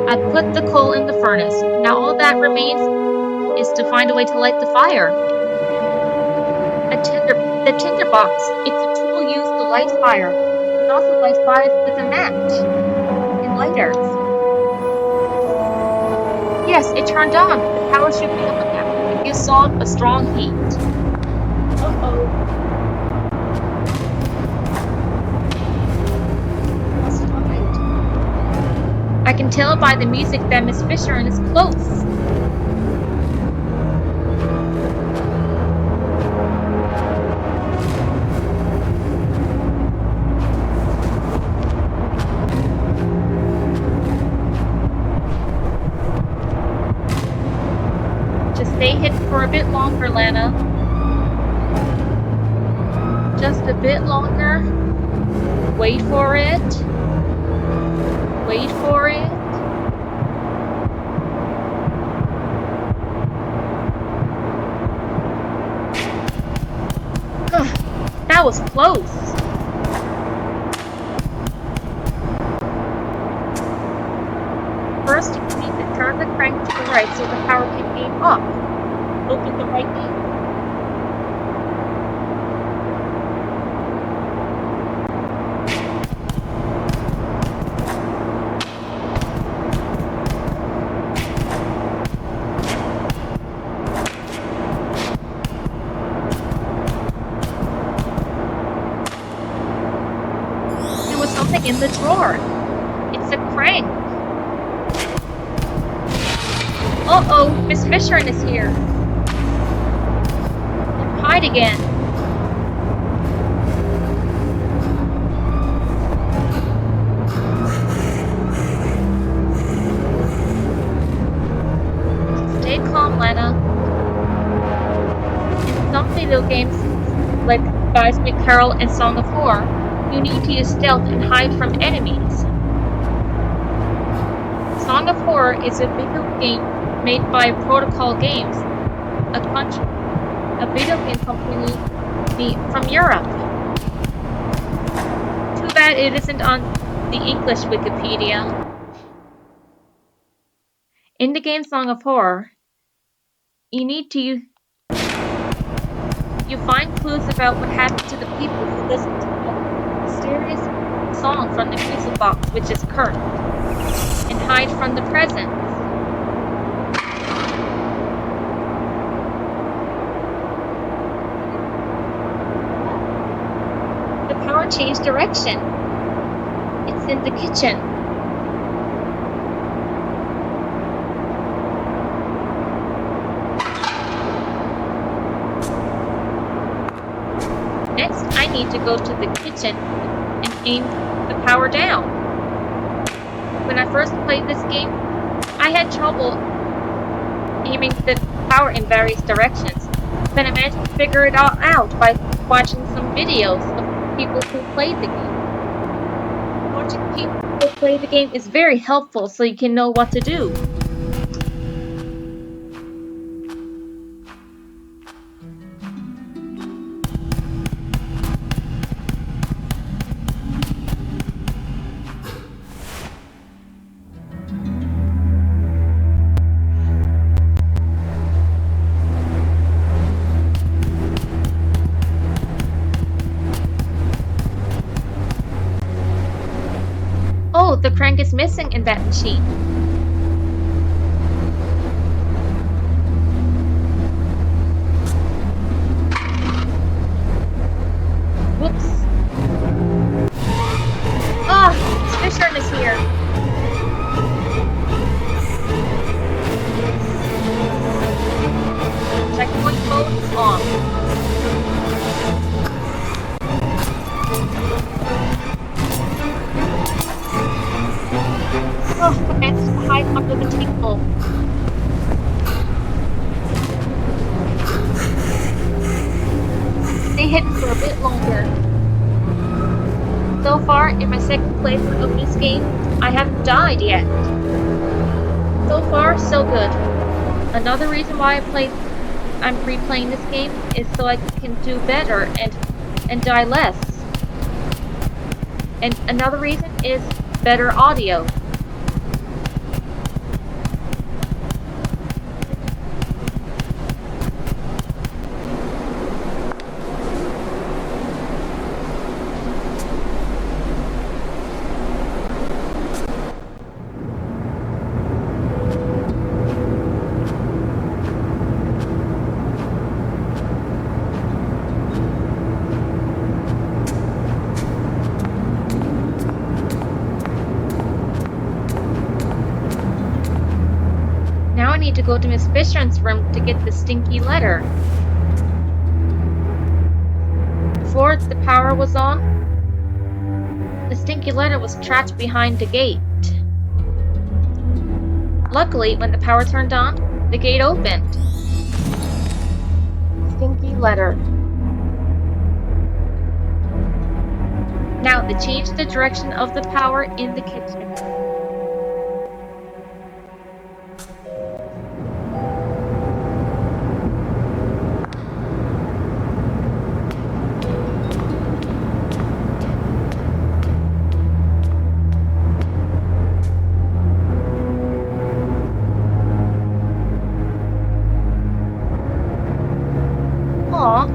I put the coal in the furnace. Now all that remains is to find a way to light the fire. The tinderbox. It's a tool used to light fire. You can also light fires with a match and lighters. Yes, it turned on. The power should be on now. It gives off a strong heat. I can tell by the music that Miss Fisherin is close. Just stay hidden for a bit longer, Lana. Just a bit longer. Wait for it. Wait for it. That was close. First, you need to turn the crank to the right so the power can aim up. Open the right gate. In the drawer. It crank. Uh-oh, Miss Fisherin is here. Hide again. Stay calm, Lana. In some video games, like Bye Sweet Carole and Song of Horror, you need to use stealth and hide from enemies. Song of Horror is a video game made by Protocol Games, a video game company from Europe. Too bad it isn't on the English Wikipedia. In the game Song of Horror, you find clues about what happened to the people who listened to a mysterious song from the music box, which is cursed, and hide from the presence. The power changed direction. It's in the kitchen. Next, I need to go to the kitchen and aim the power down. When I first played this game, I had trouble aiming the power in various directions, but I managed to figure it all out by watching some videos of people who played the game. Watching people play the game is very helpful so you can know what to do. Oh, the crank is missing in that machine. Whoops. Ah, Miss Fisherin is here. Checkpoint mode on. Oh, I managed to hide under the table. Stay hidden for a bit longer. So far, in my second playthrough of this game, I haven't died yet. So far, so good. Another reason why I'm replaying this game is so I can do better and die less. And another reason is better audio. Now I need to go to Miss Fisherin's room to get the stinky letter. Before the power was on, the stinky letter was trapped behind the gate. Luckily, when the power turned on, the gate opened. Stinky letter. Now they changed the direction of the power in the kitchen. Aw,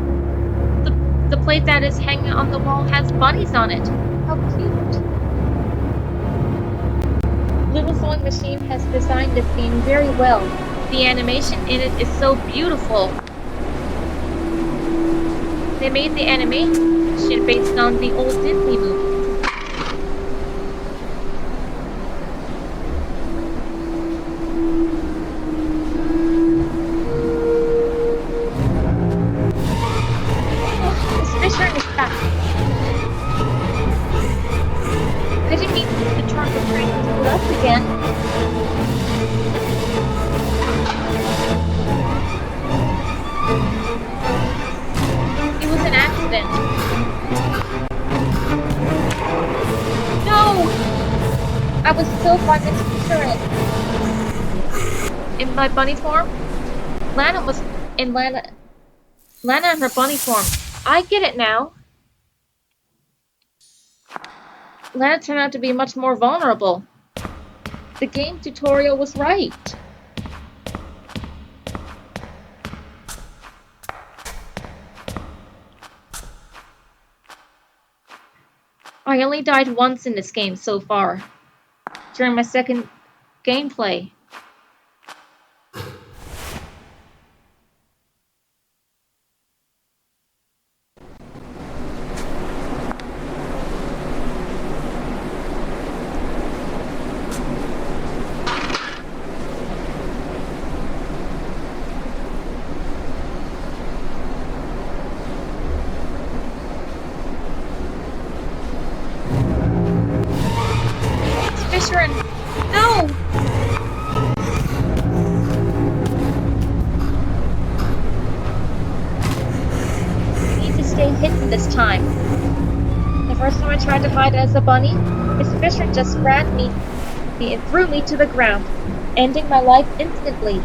the plate that is hanging on the wall has bunnies on it. How cute. Little Sewing Machine has designed this game very well. The animation in it is so beautiful. They made the animation based on the old Disney movies. again. It was an accident. No! I was killed by Miss Fisherin. In my bunny form? Lana was in Lana in her bunny form. I get it now. Lana turned out to be much more vulnerable. The game tutorial was right. I only died once in this game so far, during my second gameplay. Fisherin, no! I need to stay hidden this time. The first time I tried to hide as a bunny, Miss Fisherin just grabbed me and threw me to the ground, ending my life instantly.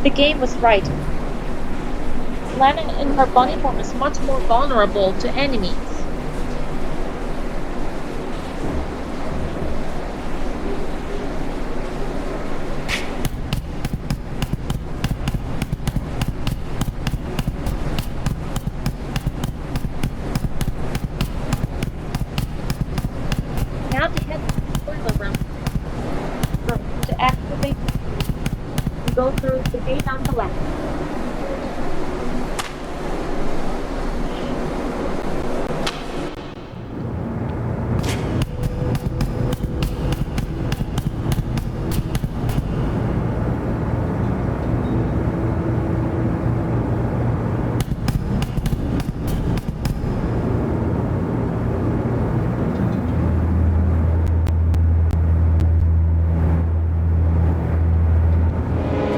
The game was right. Lana in her bunny form is much more vulnerable to enemies. Now to head to the toilet room to activate and go through the gate on the left.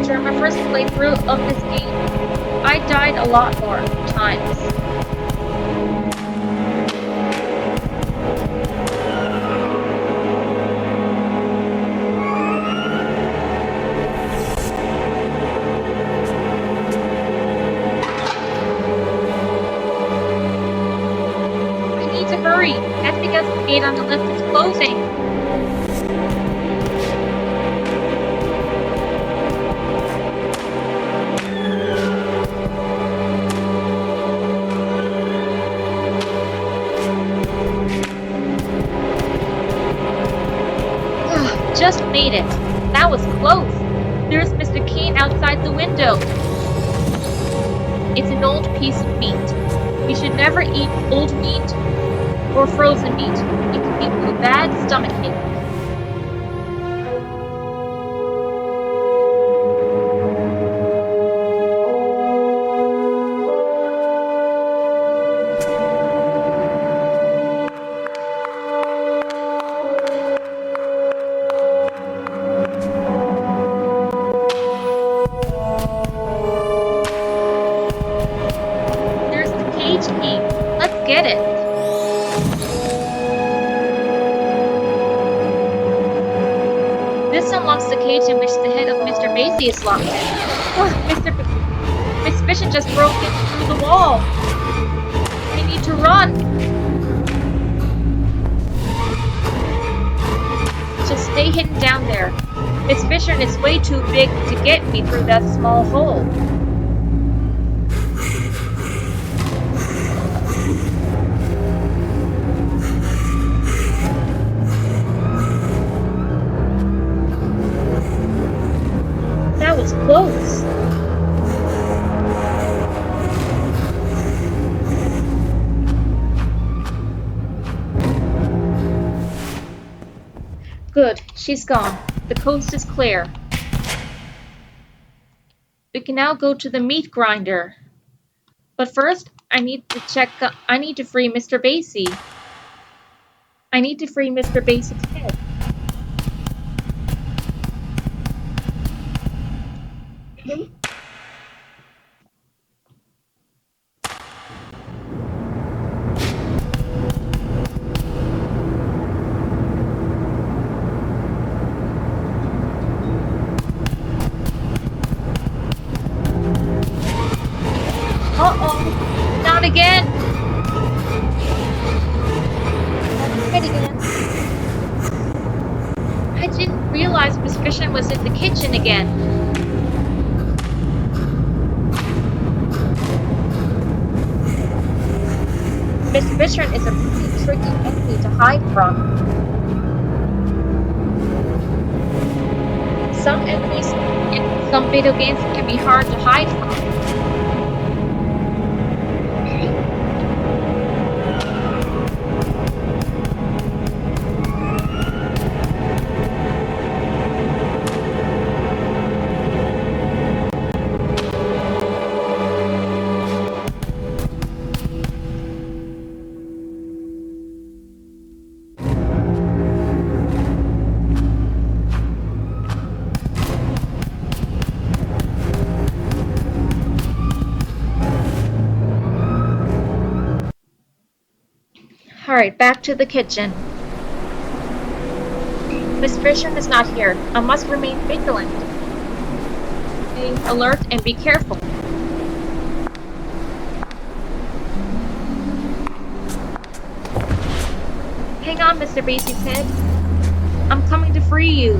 During my first playthrough of this game, I died a lot more times. I need to hurry. That's because the gate on the left is closing. Just made it. That was close. There's Mr. Keen outside the window. It's an old piece of meat. You should never eat old meat or frozen meat. It can give you a bad stomach ache. Get it. This unlocks the cage in which the head of Mr. Baesie is locked in. Miss Fisherin just broke in through the wall. I need to run. Just stay hidden down there. Miss Fisherin is way too big to get me through that small hole. Was close. Good, she's gone. The coast is clear. We can now go to the meat grinder. But first, I need to free Mr. Baesie. I need to free Mr. Basie's head. was in the kitchen again. Miss Fisherin is a pretty tricky enemy to hide from. Some enemies in some video games can be hard to hide from. Alright, back to the kitchen. Miss Fisherin is not here. I must remain vigilant. Stay alert and be careful. Hang on, Mr. Baesie's head. I'm coming to free you.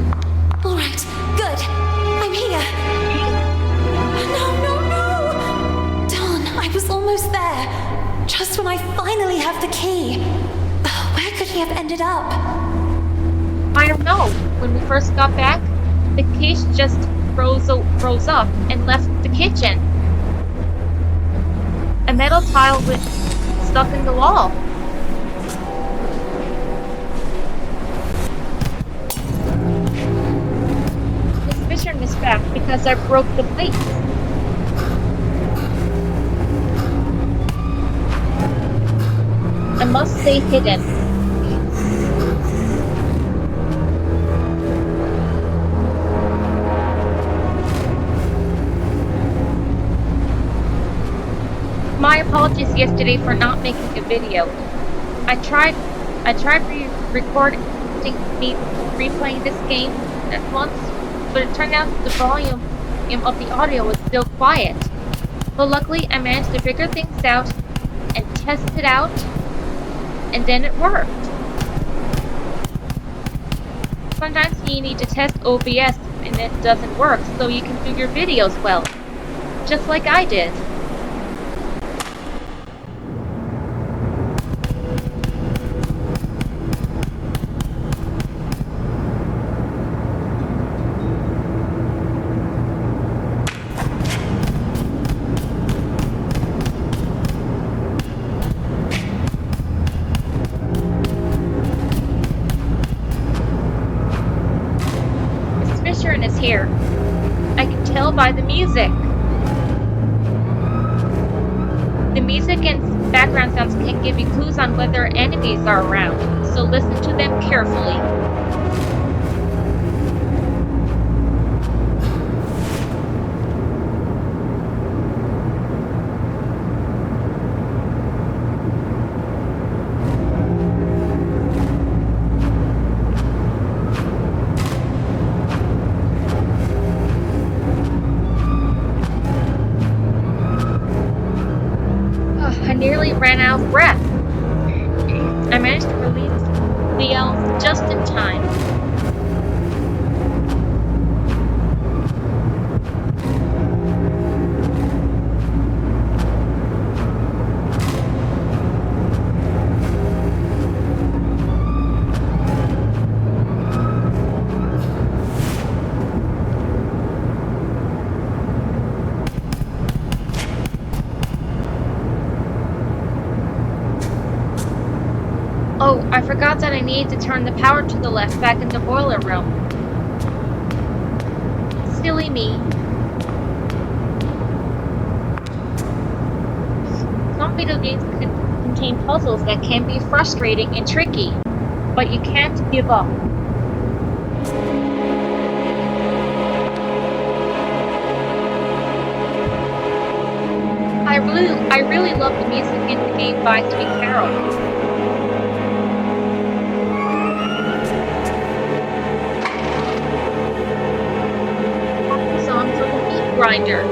Alright, good. I'm here. No! Darn, I was almost there. Just when I finally have the key. Where could he have ended up? I don't know. When we first got back, the case just froze up and left the kitchen. A metal tile was stuck in the wall. Miss Fisherin is back because I broke the plate. I must stay hidden. My apologies yesterday for not making a video. I tried recording me replaying this game at once, but it turned out the volume of the audio was still quiet. But luckily I managed to figure things out and test it out, and then it worked. Sometimes you need to test OBS and it doesn't work, so you can do your videos well, just like I did. Is here. I can tell by the music. The music and background sounds can give you clues on whether enemies are around, so listen to them carefully. Nearly ran out of breath. I managed to release the elves just in time. Oh, I forgot that I needed to turn the power to the left back in the boiler room. Silly me. Some video games can contain puzzles that can be frustrating and tricky, but you can't give up. I really love the music in the game Bye Sweet Carole. Grinder.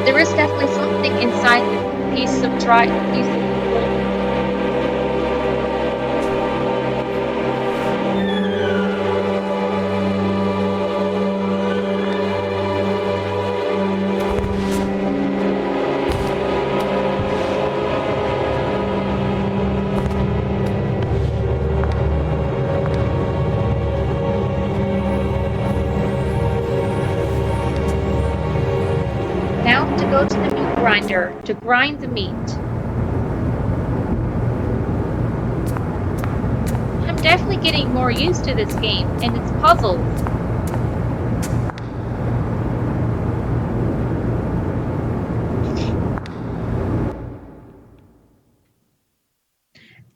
There is definitely something inside the piece of wood. grinder to grind the meat. I'm definitely getting more used to this game and its puzzles.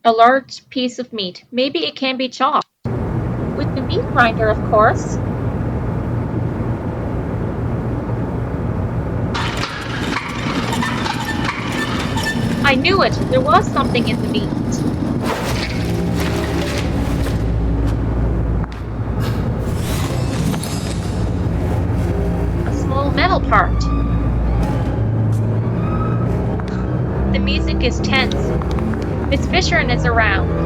A large piece of meat. Maybe it can be chopped. With the meat grinder, of course. I knew it! There was something in the meat. A small metal part. The music is tense. Miss Fisherin is around.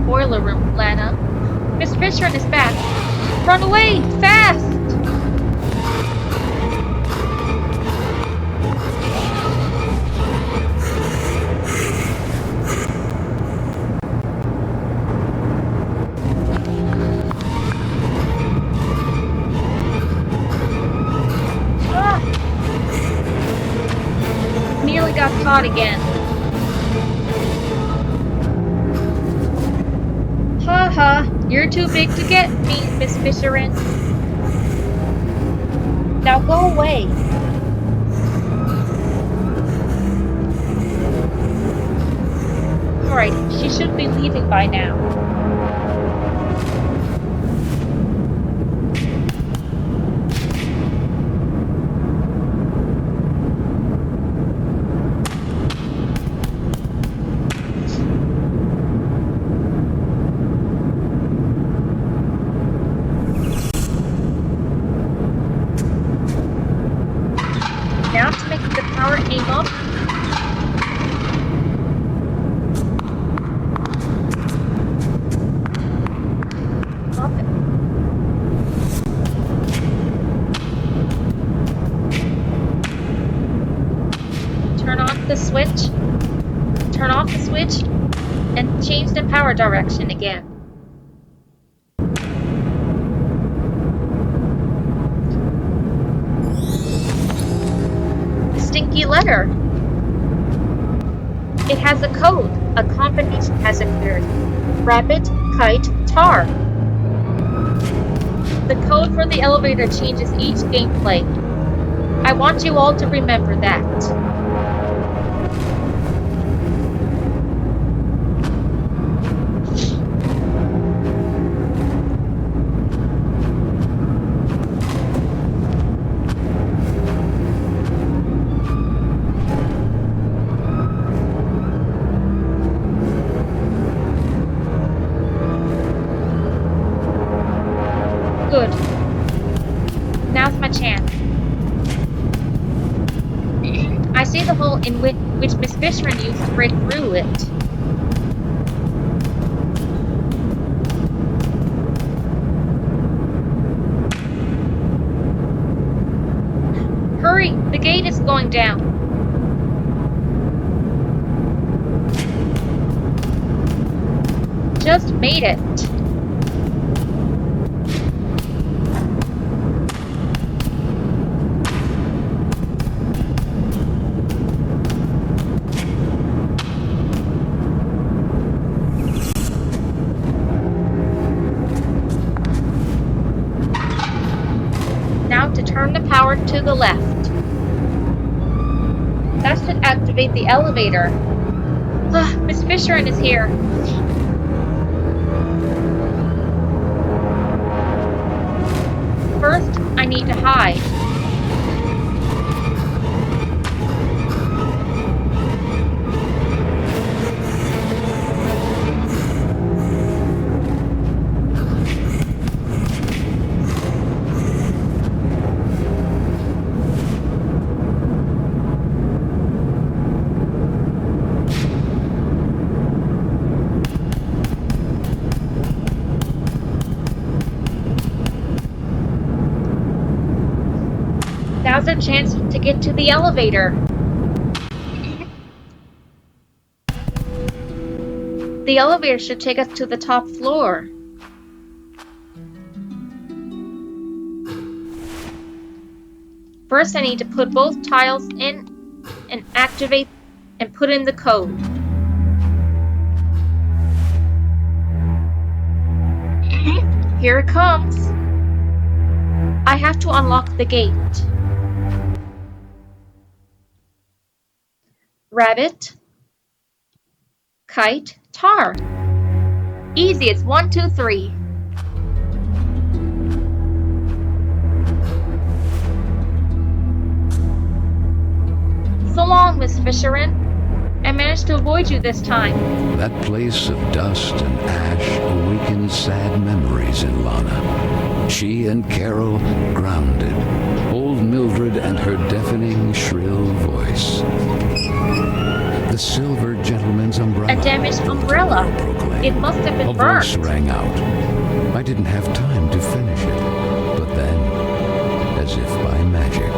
Boiler room, Lana. Miss Fisherin is back. Run away! Fast! Ah! Nearly got caught again. Haha, you're too big to get me, Miss Fisherin. Now go away. Alright, she should be leaving by now. Now to make the power aim up. Up. Turn on the switch. Turn off the switch and change the power direction again. Stinky letter. It has a code. A combination has appeared. Rabbit, kite, tar. The code for the elevator changes each gameplay. I want you all to remember that. Good. Now's my chance. I see the hole in which Miss Fisherin used to break through it. Hurry! The gate is going down. Just made it. Turn the power to the left. That should activate the elevator. Miss Fisherin is here. First, I need to hide. another chance to get to the elevator. The elevator should take us to the top floor. First, I need to put both tiles in and activate and put in the code. Here it comes. I have to unlock the gate. Rabbit, kite, tar. Easy, it's 1, 2, 3. So long, Miss Fisherin. I managed to avoid you this time. That place of dust and ash awakened sad memories in Lana. She and Carole grounded. Old Mildred and her deafening, shrill voice. The silver gentleman's umbrella. A damaged umbrella. It must have been burnt. A voice rang out. I didn't have time to finish it. But then, as if by magic,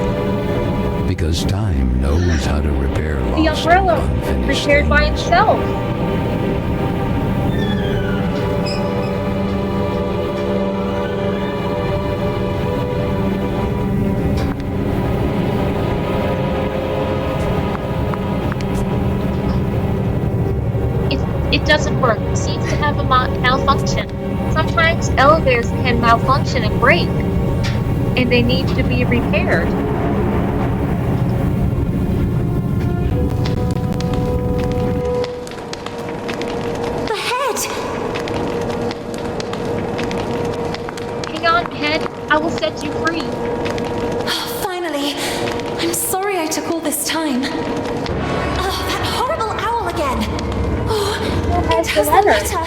because time knows how to repair lost The umbrella unfinished repaired by things. itself. It doesn't work. It seems to have a malfunction. Sometimes elevators can malfunction and break, and they need to be repaired. The head! Hang on, head. I will set you free. Finally. I'm sorry I took all this time. Oh, that horrible owl again. Oh, it has the letter.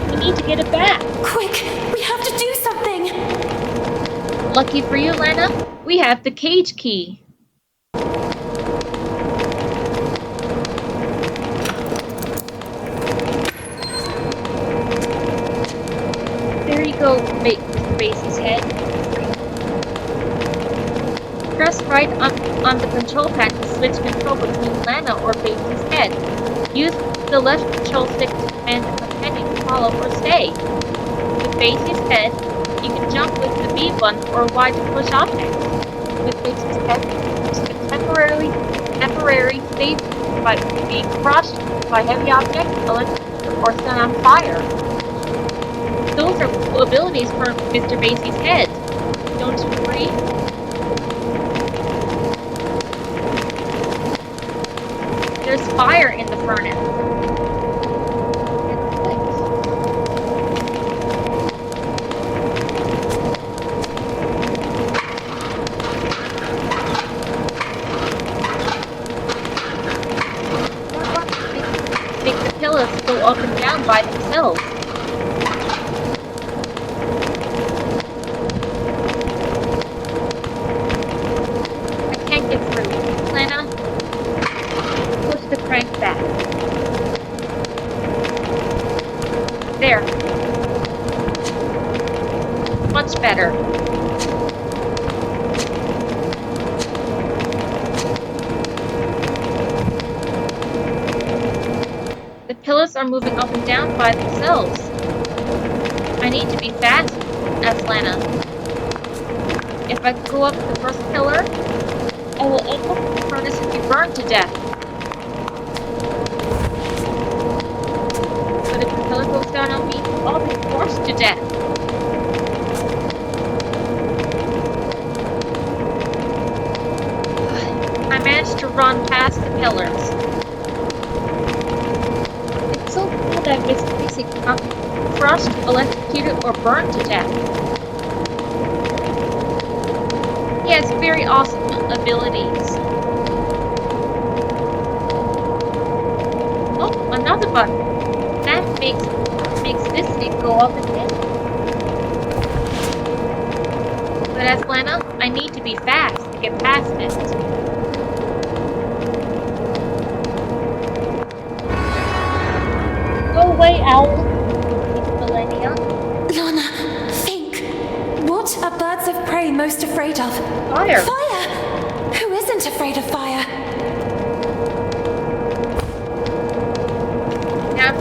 We need to get it back. Quick, we have to do something. Lucky for you, Lana, we have the cage key. There you go, Baesie's head. Press right on the control pad to switch control between Lana or Baesie's head. Use the left control stick to command the companion to follow or stay. With Baesie's head, you can jump with the B button or Y to push objects. With Baesie's head, you can temporarily save by being crushed by heavy objects, electrocuted, or set on fire. Those are cool abilities for Mr. Baesie's head. Don't you agree? There's fire in the furnace. Make the pillars go up and down by themselves. I can't get through. Lana, push the crank back. There. Much better. The pillars are moving up and down by themselves. I need to be fast, asked Lana. If I go up the first pillar, I will open the furnace and be burned to death. But if the pillar goes down on me, I'll be forced to death. I managed to run past the pillars. It's so cool that Miss Baesie cannot be crushed, electrocuted, or burned to death. He has very awesome abilities. Oh, another button. That makes this thing go up and down. But as Lana, I need to be fast to get past it. Go away, owl. Millennia. Lana, think. What are birds of prey most afraid of? Fire. Fire! isn't afraid of fire. Now,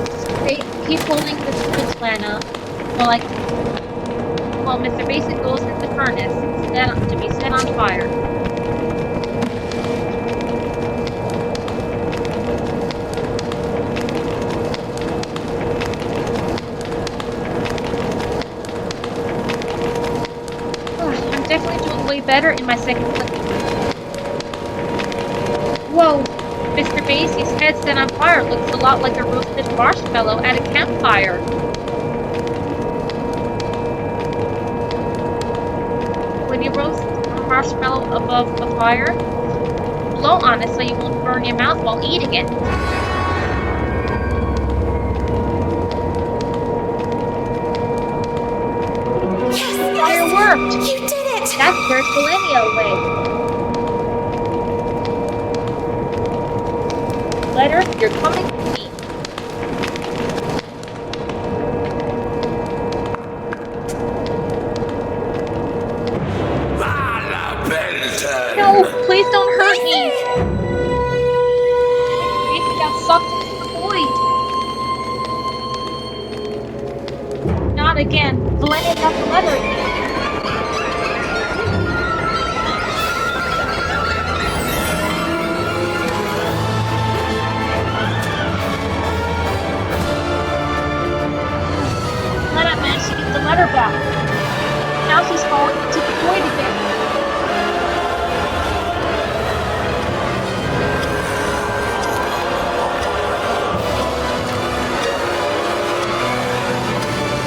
keep holding the switch, Lana. While Mr. Baesie goes into the furnace to be set on fire. I'm definitely doing way better in my second clicking. Whoa! Mr. Baesie's head set on fire looks a lot like a roasted marshmallow at a campfire. When you roast a marshmallow above a fire, blow on it so you won't burn your mouth while eating it. Yes! Fire worked! You did it! That's where Selenia lay. Letter, you're coming with me. Lana Benton! No, please don't hurt me. Maybe got sucked into the void. Not again. Selenia got the letter again. The letter back. Now she's falling into the void again.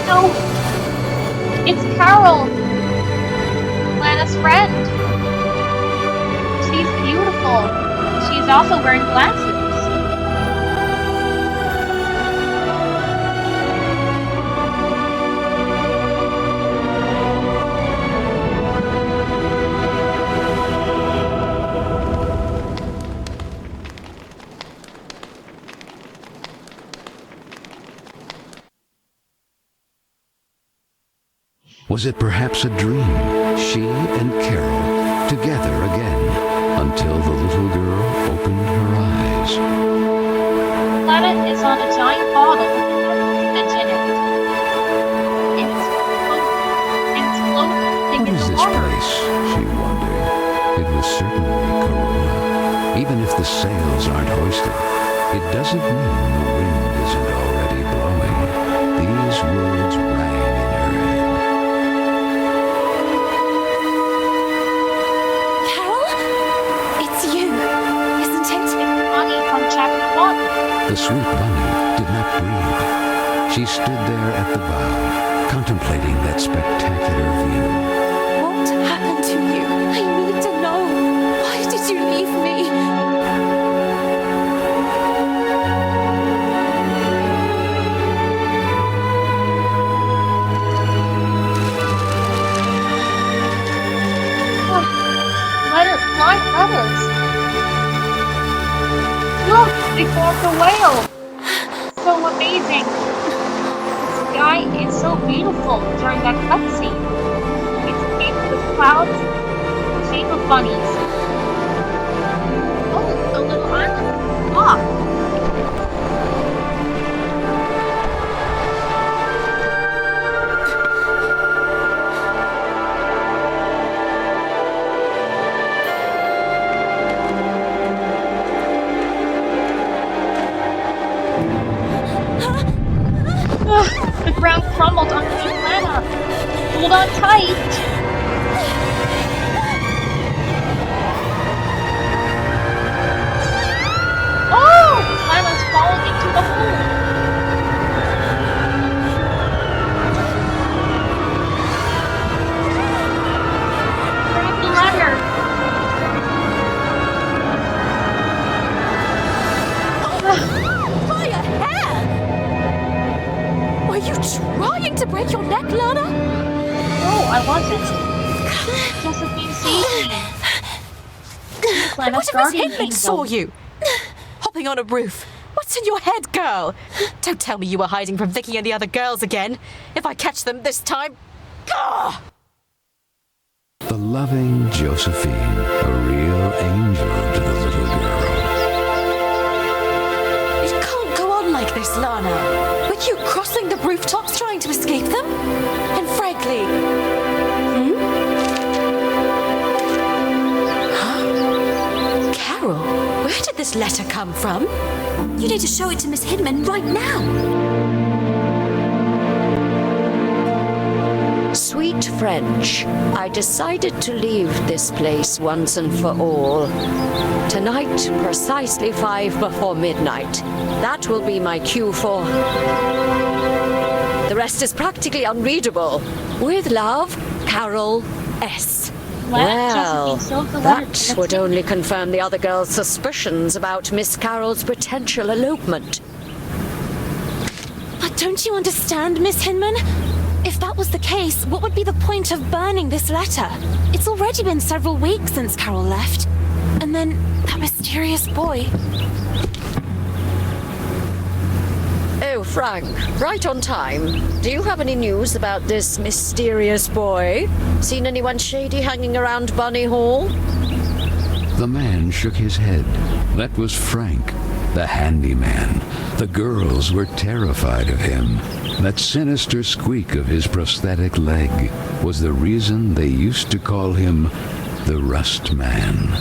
No! It's Carole! Lana's friend. She's beautiful. She's also wearing glasses. Was it perhaps a dream? She and Carole together again until the little girl opened her eyes. Lana is on a giant bottle with an orphan in it. It's floating What in is the this water. place? She wondered. It was certainly Corolla. Even if the sails aren't hoisted, it doesn't mean the wind isn't already blowing. These words rang in her head. The sweet bunny did not breathe. She stood there at the bow, contemplating that spectacular view. What happened to you? I need to know. Why did you leave me? Flying letters. Look, they formed a whale. So amazing. The sky is so beautiful during that cutscene. It's paved with clouds, shape of bunnies. Oh, a little island. Ah. The ground crumbled underneath Lana. Hold on tight. Oh! Lana's falling into the hole. Grab the ladder. Fire hair! Were you trying to break your neck, Lana? No, I wasn't. Josephine saved me. What if Miss Hinman saw you? Hopping on a roof. What's in your head, girl? Don't tell me you were hiding from Vicky and the other girls again. If I catch them this time... Gah! The loving Josephine, a real angel to the little girl. It can't go on like this, Lana. With you crossing the rooftops trying to escape them? And frankly... Huh? Carole, where did this letter come from? You need to show it to Miss Hinman right now. Sweet French, I decided to leave this place once and for all. Tonight, precisely 5 before midnight. That will be my cue for... The rest is practically unreadable. With love, Carole S. Well, that would only confirm the other girl's suspicions about Miss Carole's potential elopement. But don't you understand, Miss Hinman? If that was the case, what would be the point of burning this letter? It's already been several weeks since Carole left. And then that mysterious boy. Oh, Frank, right on time. Do you have any news about this mysterious boy? Seen anyone shady hanging around Bunny Hall? The man shook his head. That was Frank, the handyman. The girls were terrified of him. That sinister squeak of his prosthetic leg was the reason they used to call him the Rust Man.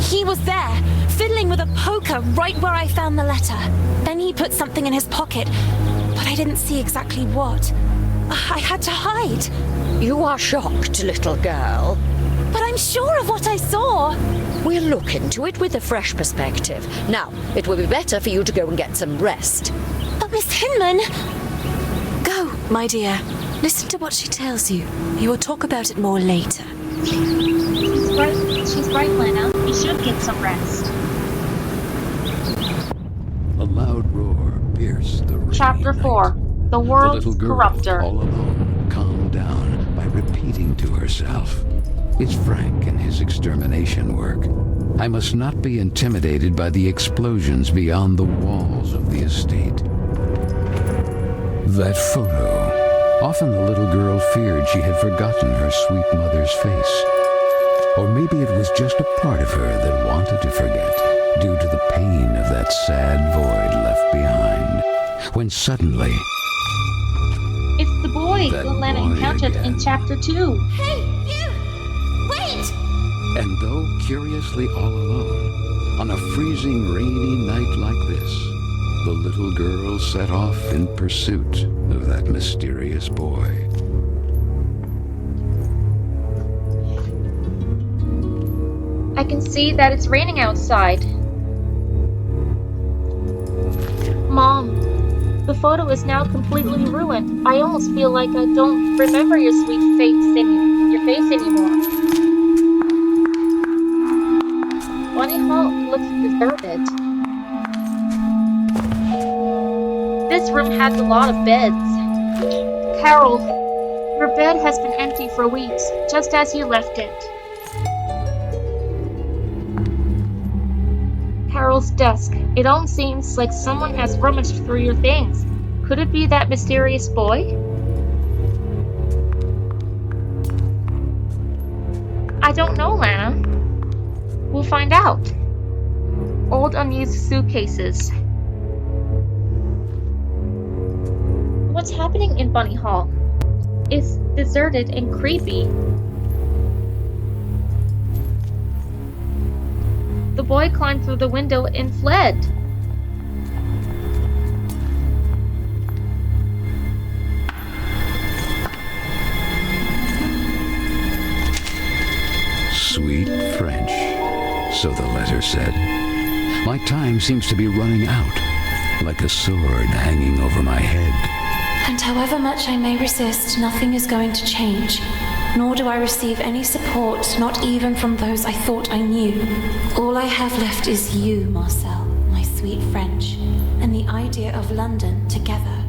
He was there, fiddling with a poker right where I found the letter. Then he put something in his pocket, but I didn't see exactly what. I had to hide. You are shocked, little girl. But I'm sure of what I saw. We'll look into it with a fresh perspective. Now, it will be better for you to go and get some rest. But Miss Hinman... Go, my dear. Listen to what she tells you. You will talk about it more later. She's right, Lana. You should get some rest. A loud roar pierced the rainy Chapter 4. night. The World's The little girl, Corrupter. all alone, calmed down by repeating to herself, "It's Frank and his extermination work. I must not be intimidated by the explosions beyond the walls of the estate." That photo. Often the little girl feared she had forgotten her sweet mother's face. Or maybe it was just a part of her that wanted to forget, due to the pain of that sad void left behind. When suddenly... It's the boy That that Lana boy encountered again. in Chapter 2. Hey, you! Wait! And though curiously all alone, on a freezing rainy night like this, the little girl set off in pursuit of that mysterious boy. I can see that it's raining outside. Mom, the photo is now completely ruined. I almost feel like I don't remember your sweet face anymore. Bunny Hall looks deserted. This room has a lot of beds. Carole, your bed has been empty for weeks, just as you left it. Carole's desk. It almost seems like someone has rummaged through your things. Could it be that mysterious boy? I don't know, Lana. We'll find out. Old unused suitcases. What's happening in Bunny Hall? It's deserted and creepy. The boy climbed through the window and fled. Sweet French, so the letter said. My time seems to be running out, like a sword hanging over my head. And however much I may resist, nothing is going to change. Nor do I receive any support, not even from those I thought I knew. All I have left is you, Marcel, my sweet French, and the idea of London together.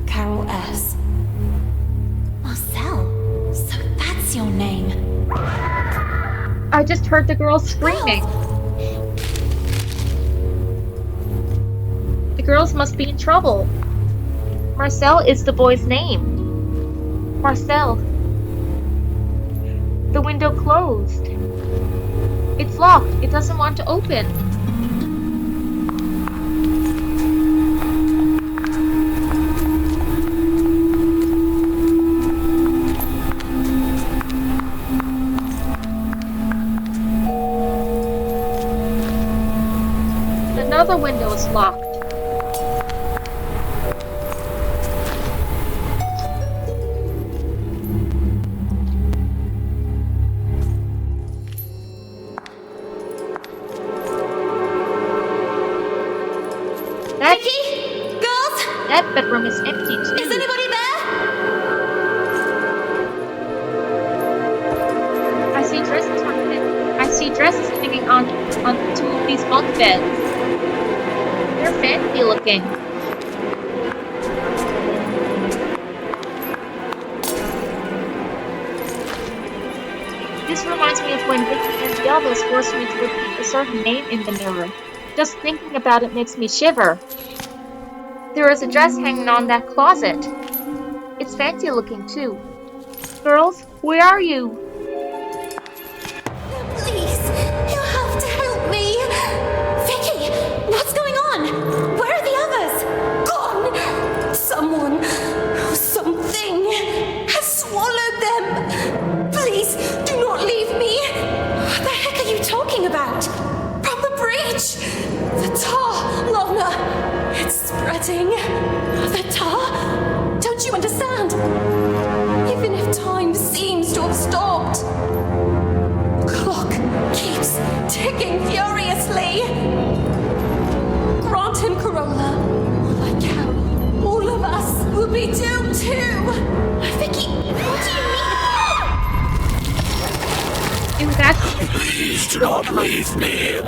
Carole S. Marcel? So that's your name. I just heard the girls screaming. The girls must be in trouble. Marcel is the boy's name. Marcel. The window closed. It's locked. It doesn't want to open. Another window is locked. That bedroom is empty too. Is anybody there? I see dresses hanging on two of these bunk beds. They're fancy looking. This reminds me of when Vicky and the others forced me to repeat a certain name in the mirror. Just thinking about it makes me shiver. There is a dress hanging on that closet. It's fancy looking too. Girls, where are you? Please, you have to help me. Vicky, what's going on? Where are the others? Gone! Someone, something has swallowed them. Please, do not leave me. What the heck are you talking about? From the breach. The tar, Lana. It's spreading. The tar? Don't you understand? Even if time seems to have stopped, the clock keeps ticking furiously. Grant and Corolla, like Carole, all of us will be doomed too. Vicky, what do you mean? Is that... Please do not leave me,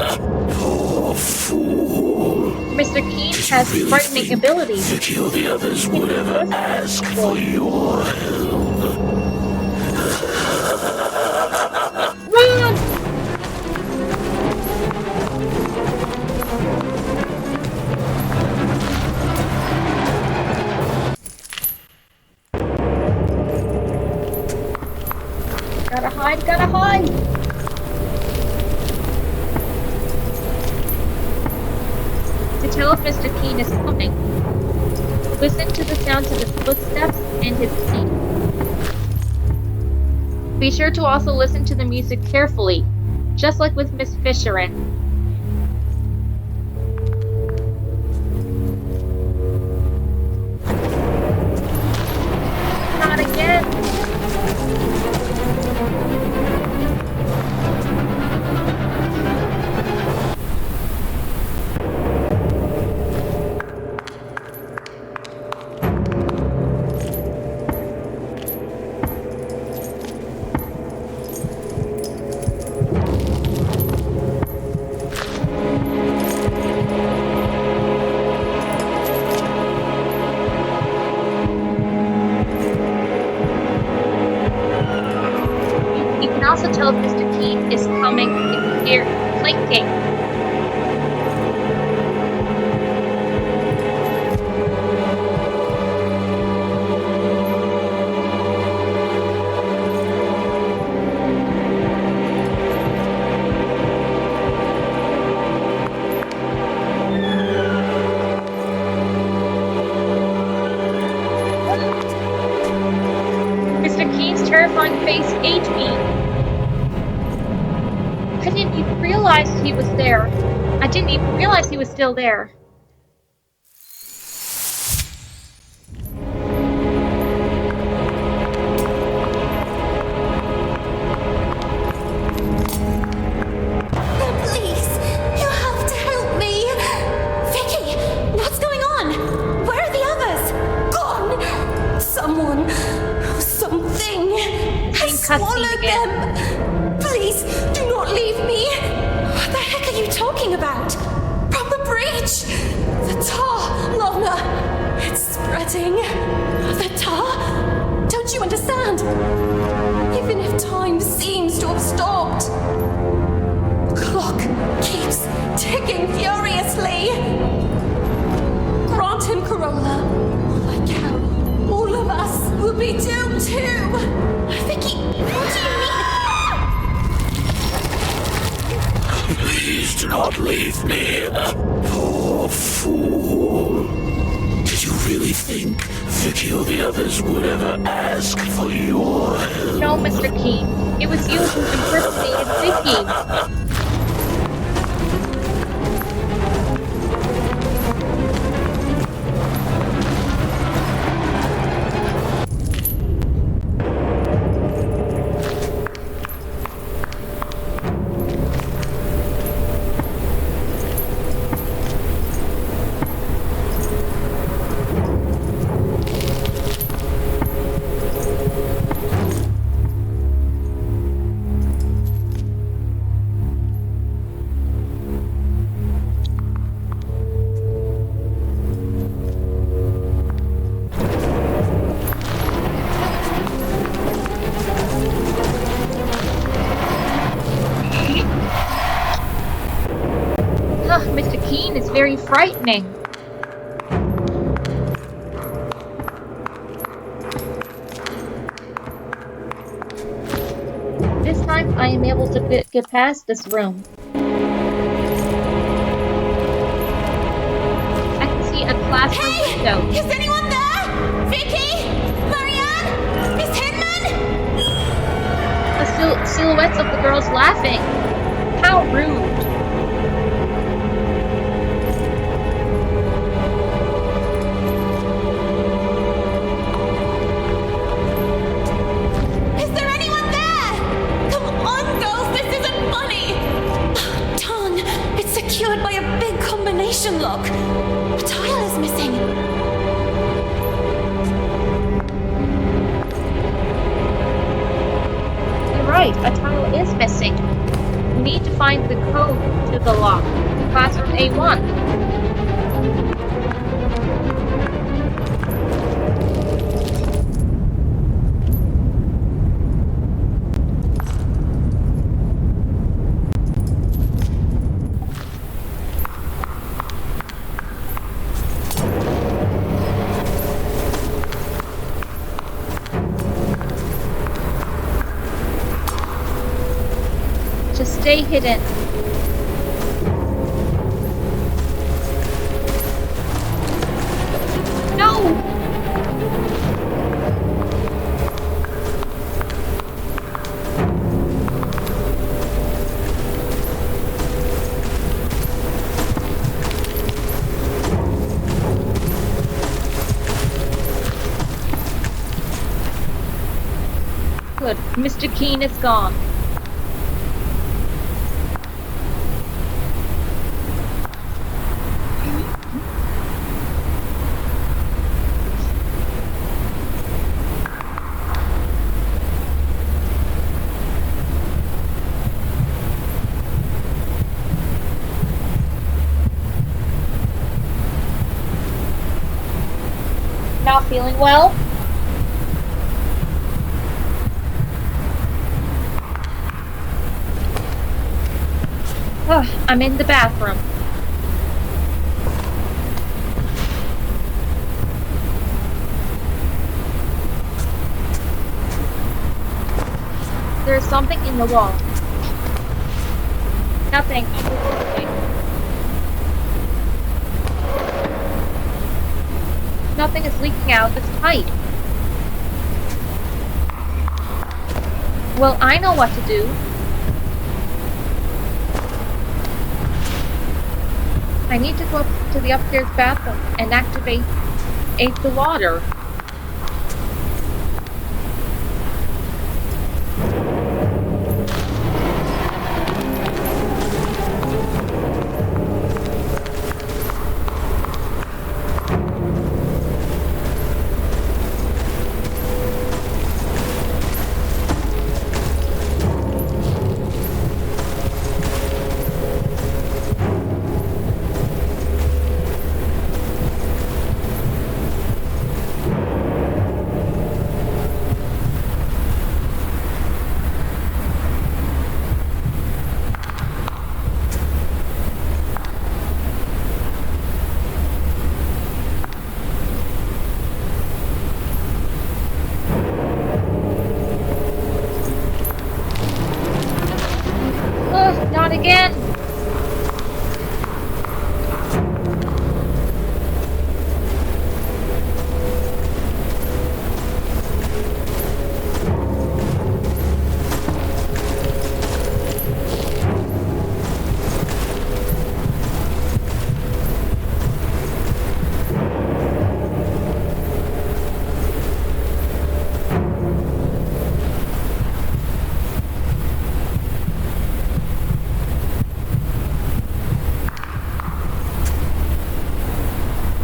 poor fool. Mr. Keen has frightening abilities. Vicky or the others would ever ask for your help. Run! Gotta hide! To tell if Mr. Keen is coming, listen to the sounds of his footsteps and his feet. Be sure to also listen to the music carefully, just like with Miss Fisherin. Not again! Also tell if Mr. Keen is coming if you hear clinking. Mr. Keen's terrifying face ate me. I didn't even realize he was there. I didn't even realize he was still there. Please, you have to help me. Vicky, what's going on? Where are the others? Gone! Someone, something has swallowed them. Please, do not leave me. What the heck are you talking about? From the breach. The tar, Lana. It's spreading. The tar? Don't you understand? Even if time seems to have stopped, the clock keeps ticking furiously. Grant and Corolla, like Carole, all of us will be doomed too. Vicky, what do you mean? Please do not leave me. Poor fool. Did you really think Vicky or the others would ever ask for your help? No, Mr. Keene. It was you who impersonated Vicky. Mr. Keene is very frightening. This time I am able to get past this room. I can see a classroom window. Is anyone there? Vicky? Marianne? Miss Hinman? The silhouettes of the girls laughing. How rude. By a big combination lock. A tile is missing. You're right, a tile is missing. We need to find the code to the lock. Classroom A1. Just stay hidden. No! Good. Mr. Keene is gone. Not feeling well? Oh, I'm in the bathroom. There's something in the wall. Nothing. Nothing is leaking out this pipe. Well, I know what to do. I need to go up to the upstairs bathroom and activate the water. Not again!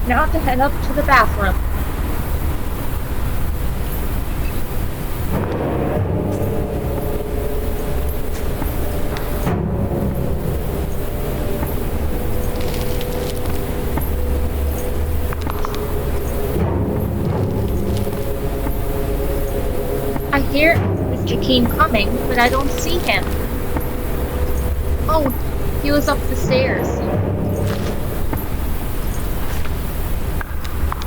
Now to head up to the bathroom. I hear Mr. Keene coming, but I don't see him. Oh, he was up the stairs.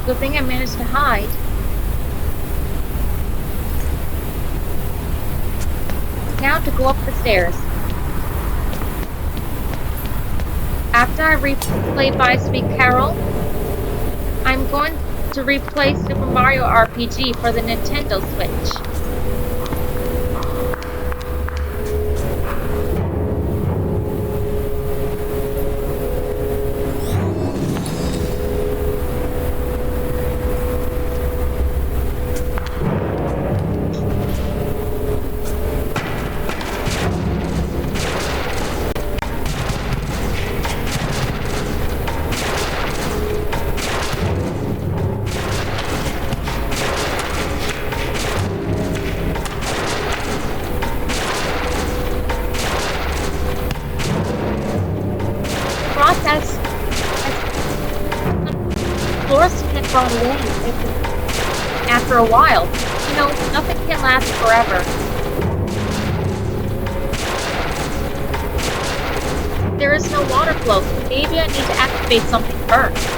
Good thing I managed to hide. Now to go up the stairs. After I replay Bye Sweet Carole, I'm going to replay Super Mario RPG for the Nintendo Switch. Gone away after a while. You know, nothing can last forever. There is no water flow, so maybe I need to activate something first.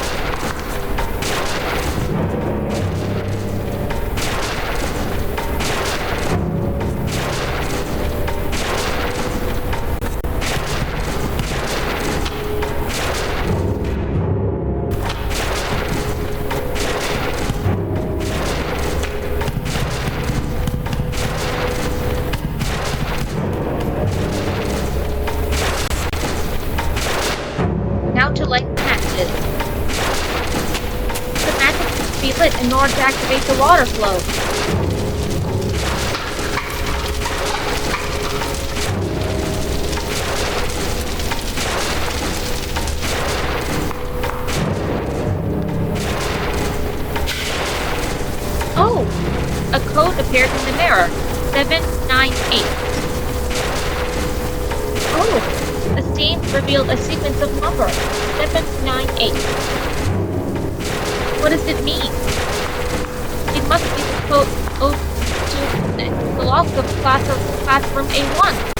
In order to activate the water flow. Oh! A code appeared in the mirror. 798. Oh! A stain revealed a sequence of numbers. 798. What does it mean? It must be the code to the log of classroom A1.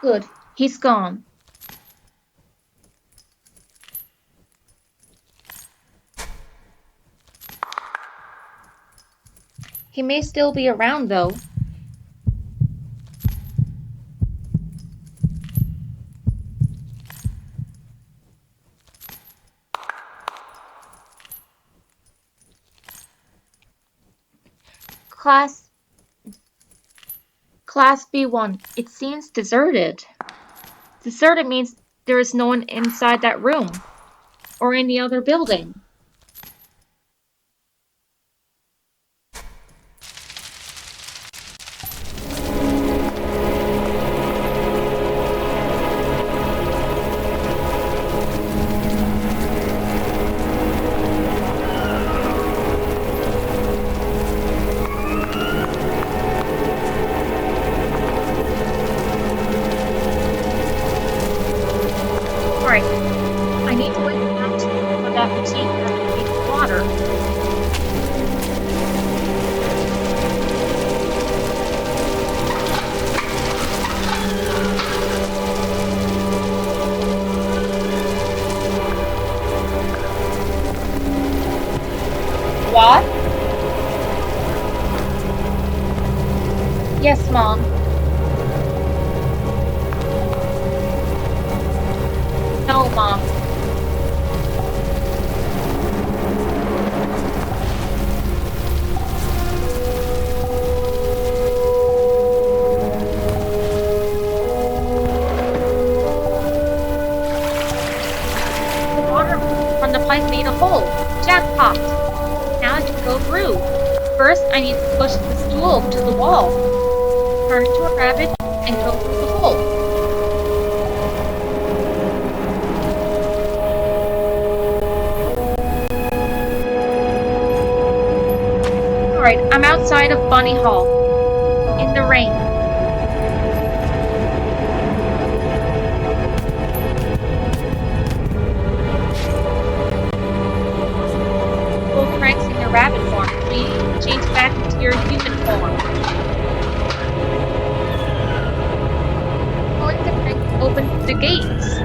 Good. He's gone. He may still be around, though. Class B1. It seems deserted. Deserted means there is no one inside that room or any other building. I need to wait out for that petite and make water. What? Yes, Mom. No, Mom. The water from the pipe made a hole. Jackpot! Now I can go through. First, I need to push the stool to the wall, turn into a rabbit, and go through the hole. Alright, I'm outside of Bunny Hall, in the rain. Pull cranks in your rabbit form. Please change back into your human form. Pulling the crank opens the gates.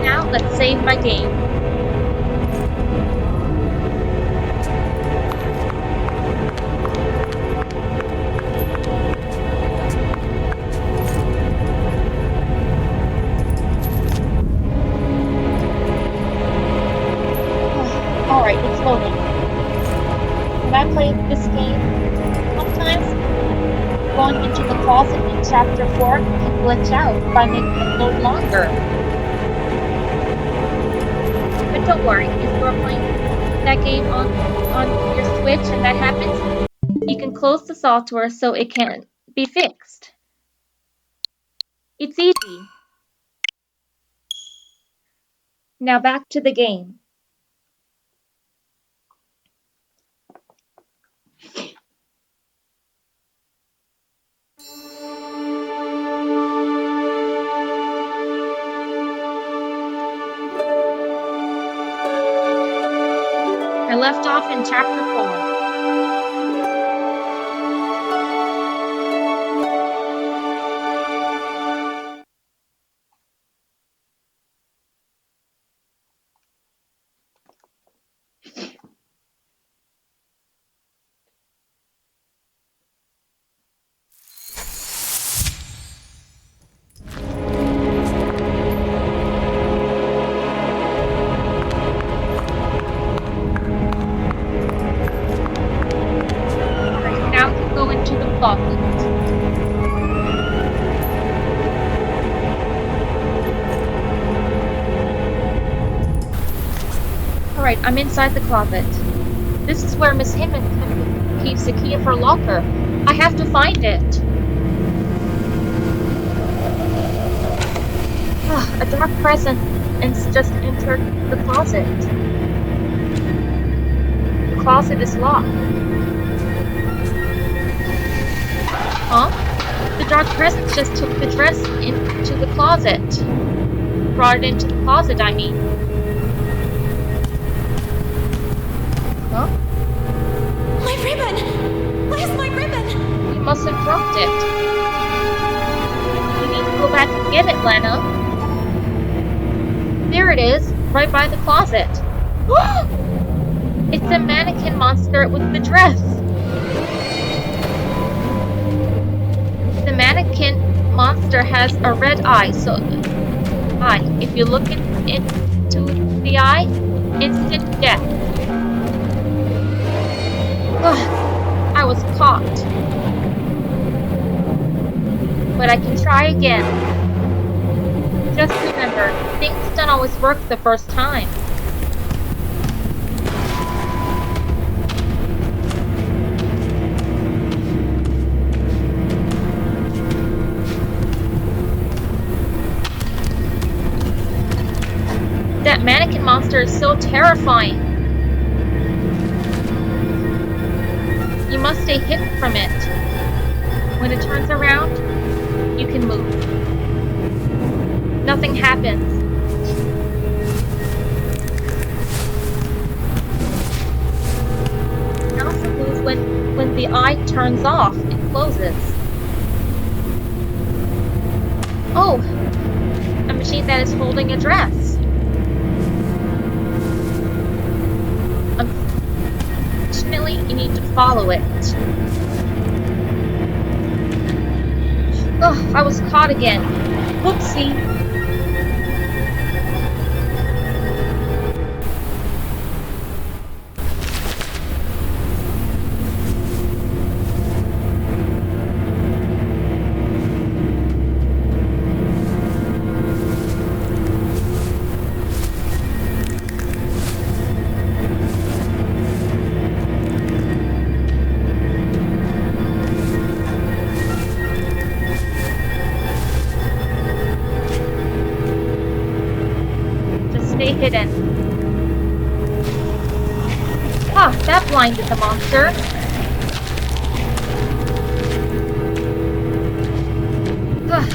Now let's save my game. Alright, it's loading. When I play this game, sometimes going into the closet in Chapter 4 can glitch out by making it load longer. But don't worry, if you're playing that game on your Switch and that happens, you can close the software so it can be fixed. It's easy. Now back to the game. I left off in Chapter 4. Alright, I'm inside the closet. This is where Miss Hinman keeps the key of her locker. I have to find it. A dark presence just entered the closet. The closet is locked. Huh? The dark presence just took the dress into the closet. Brought it into the closet, I mean. Huh? My ribbon! Where's my ribbon? You must have dropped it. You need to go back and get it, Lana. There it is, right by the closet. It's the mannequin monster with the dress. The mannequin monster has a red eye, so if you look into the eye, instant death. Ugh, I was caught. But I can try again. Just remember, things don't always work the first time. That mannequin monster is so terrifying. You must stay hidden from it. When it turns around, you can move. Nothing happens. You can also move when the eye turns off and closes. Oh, a machine that is holding a dress. Unfortunately, you need to follow it. Oh, I was caught again. Whoopsie. Hidden. Ah, that blinded the monster.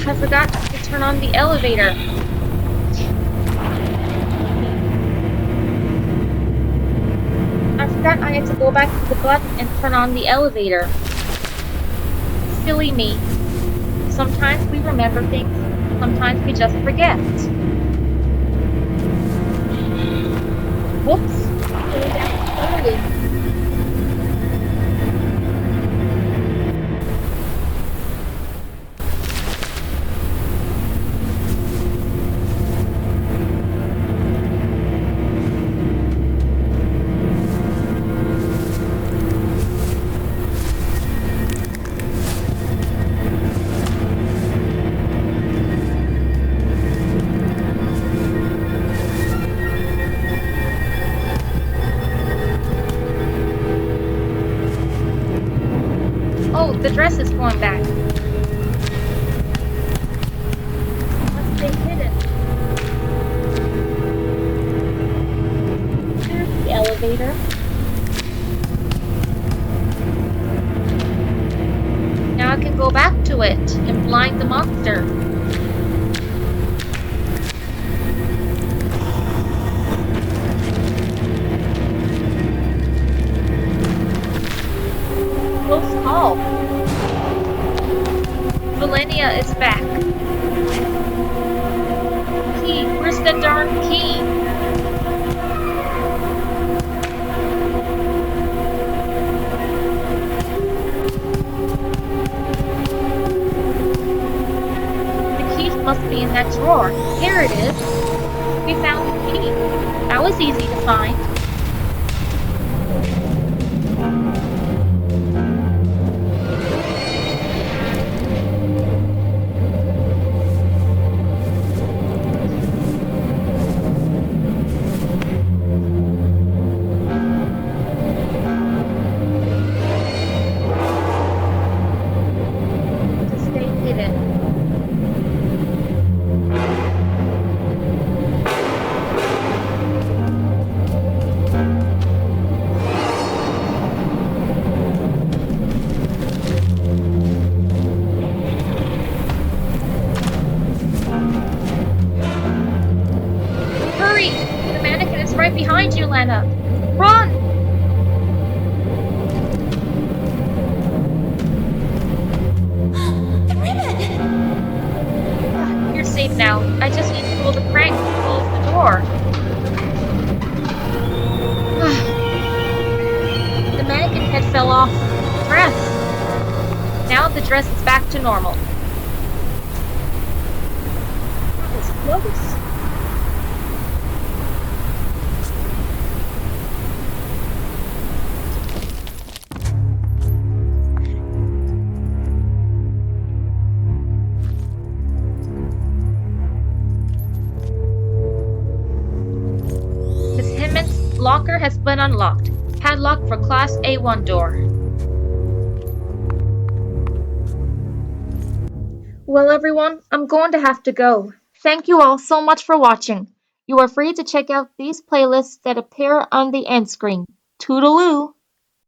I forgot to turn on the elevator. I forgot I had to go back to the button and turn on the elevator. Silly me. Sometimes we remember things, sometimes we just forget. Whoops, going down early. The dress is going back. Let's stay hidden. There's the elevator. Now I can go back to it and blind the monster. Close call. Millennia is back. Key, where's the darn key? The key must be in that drawer. Here it is. We found the key. That was easy to find. Behind you, Lana! Run! The ribbon! You're safe now. I just need to pull the crank to close the door. The mannequin head fell off the dress. Now the dress is back to normal. That was close. locker has been unlocked. Padlock for Class A1 door. Well, everyone, I'm going to have to go. Thank you all so much for watching. You are free to check out these playlists that appear on the end screen. Toodaloo!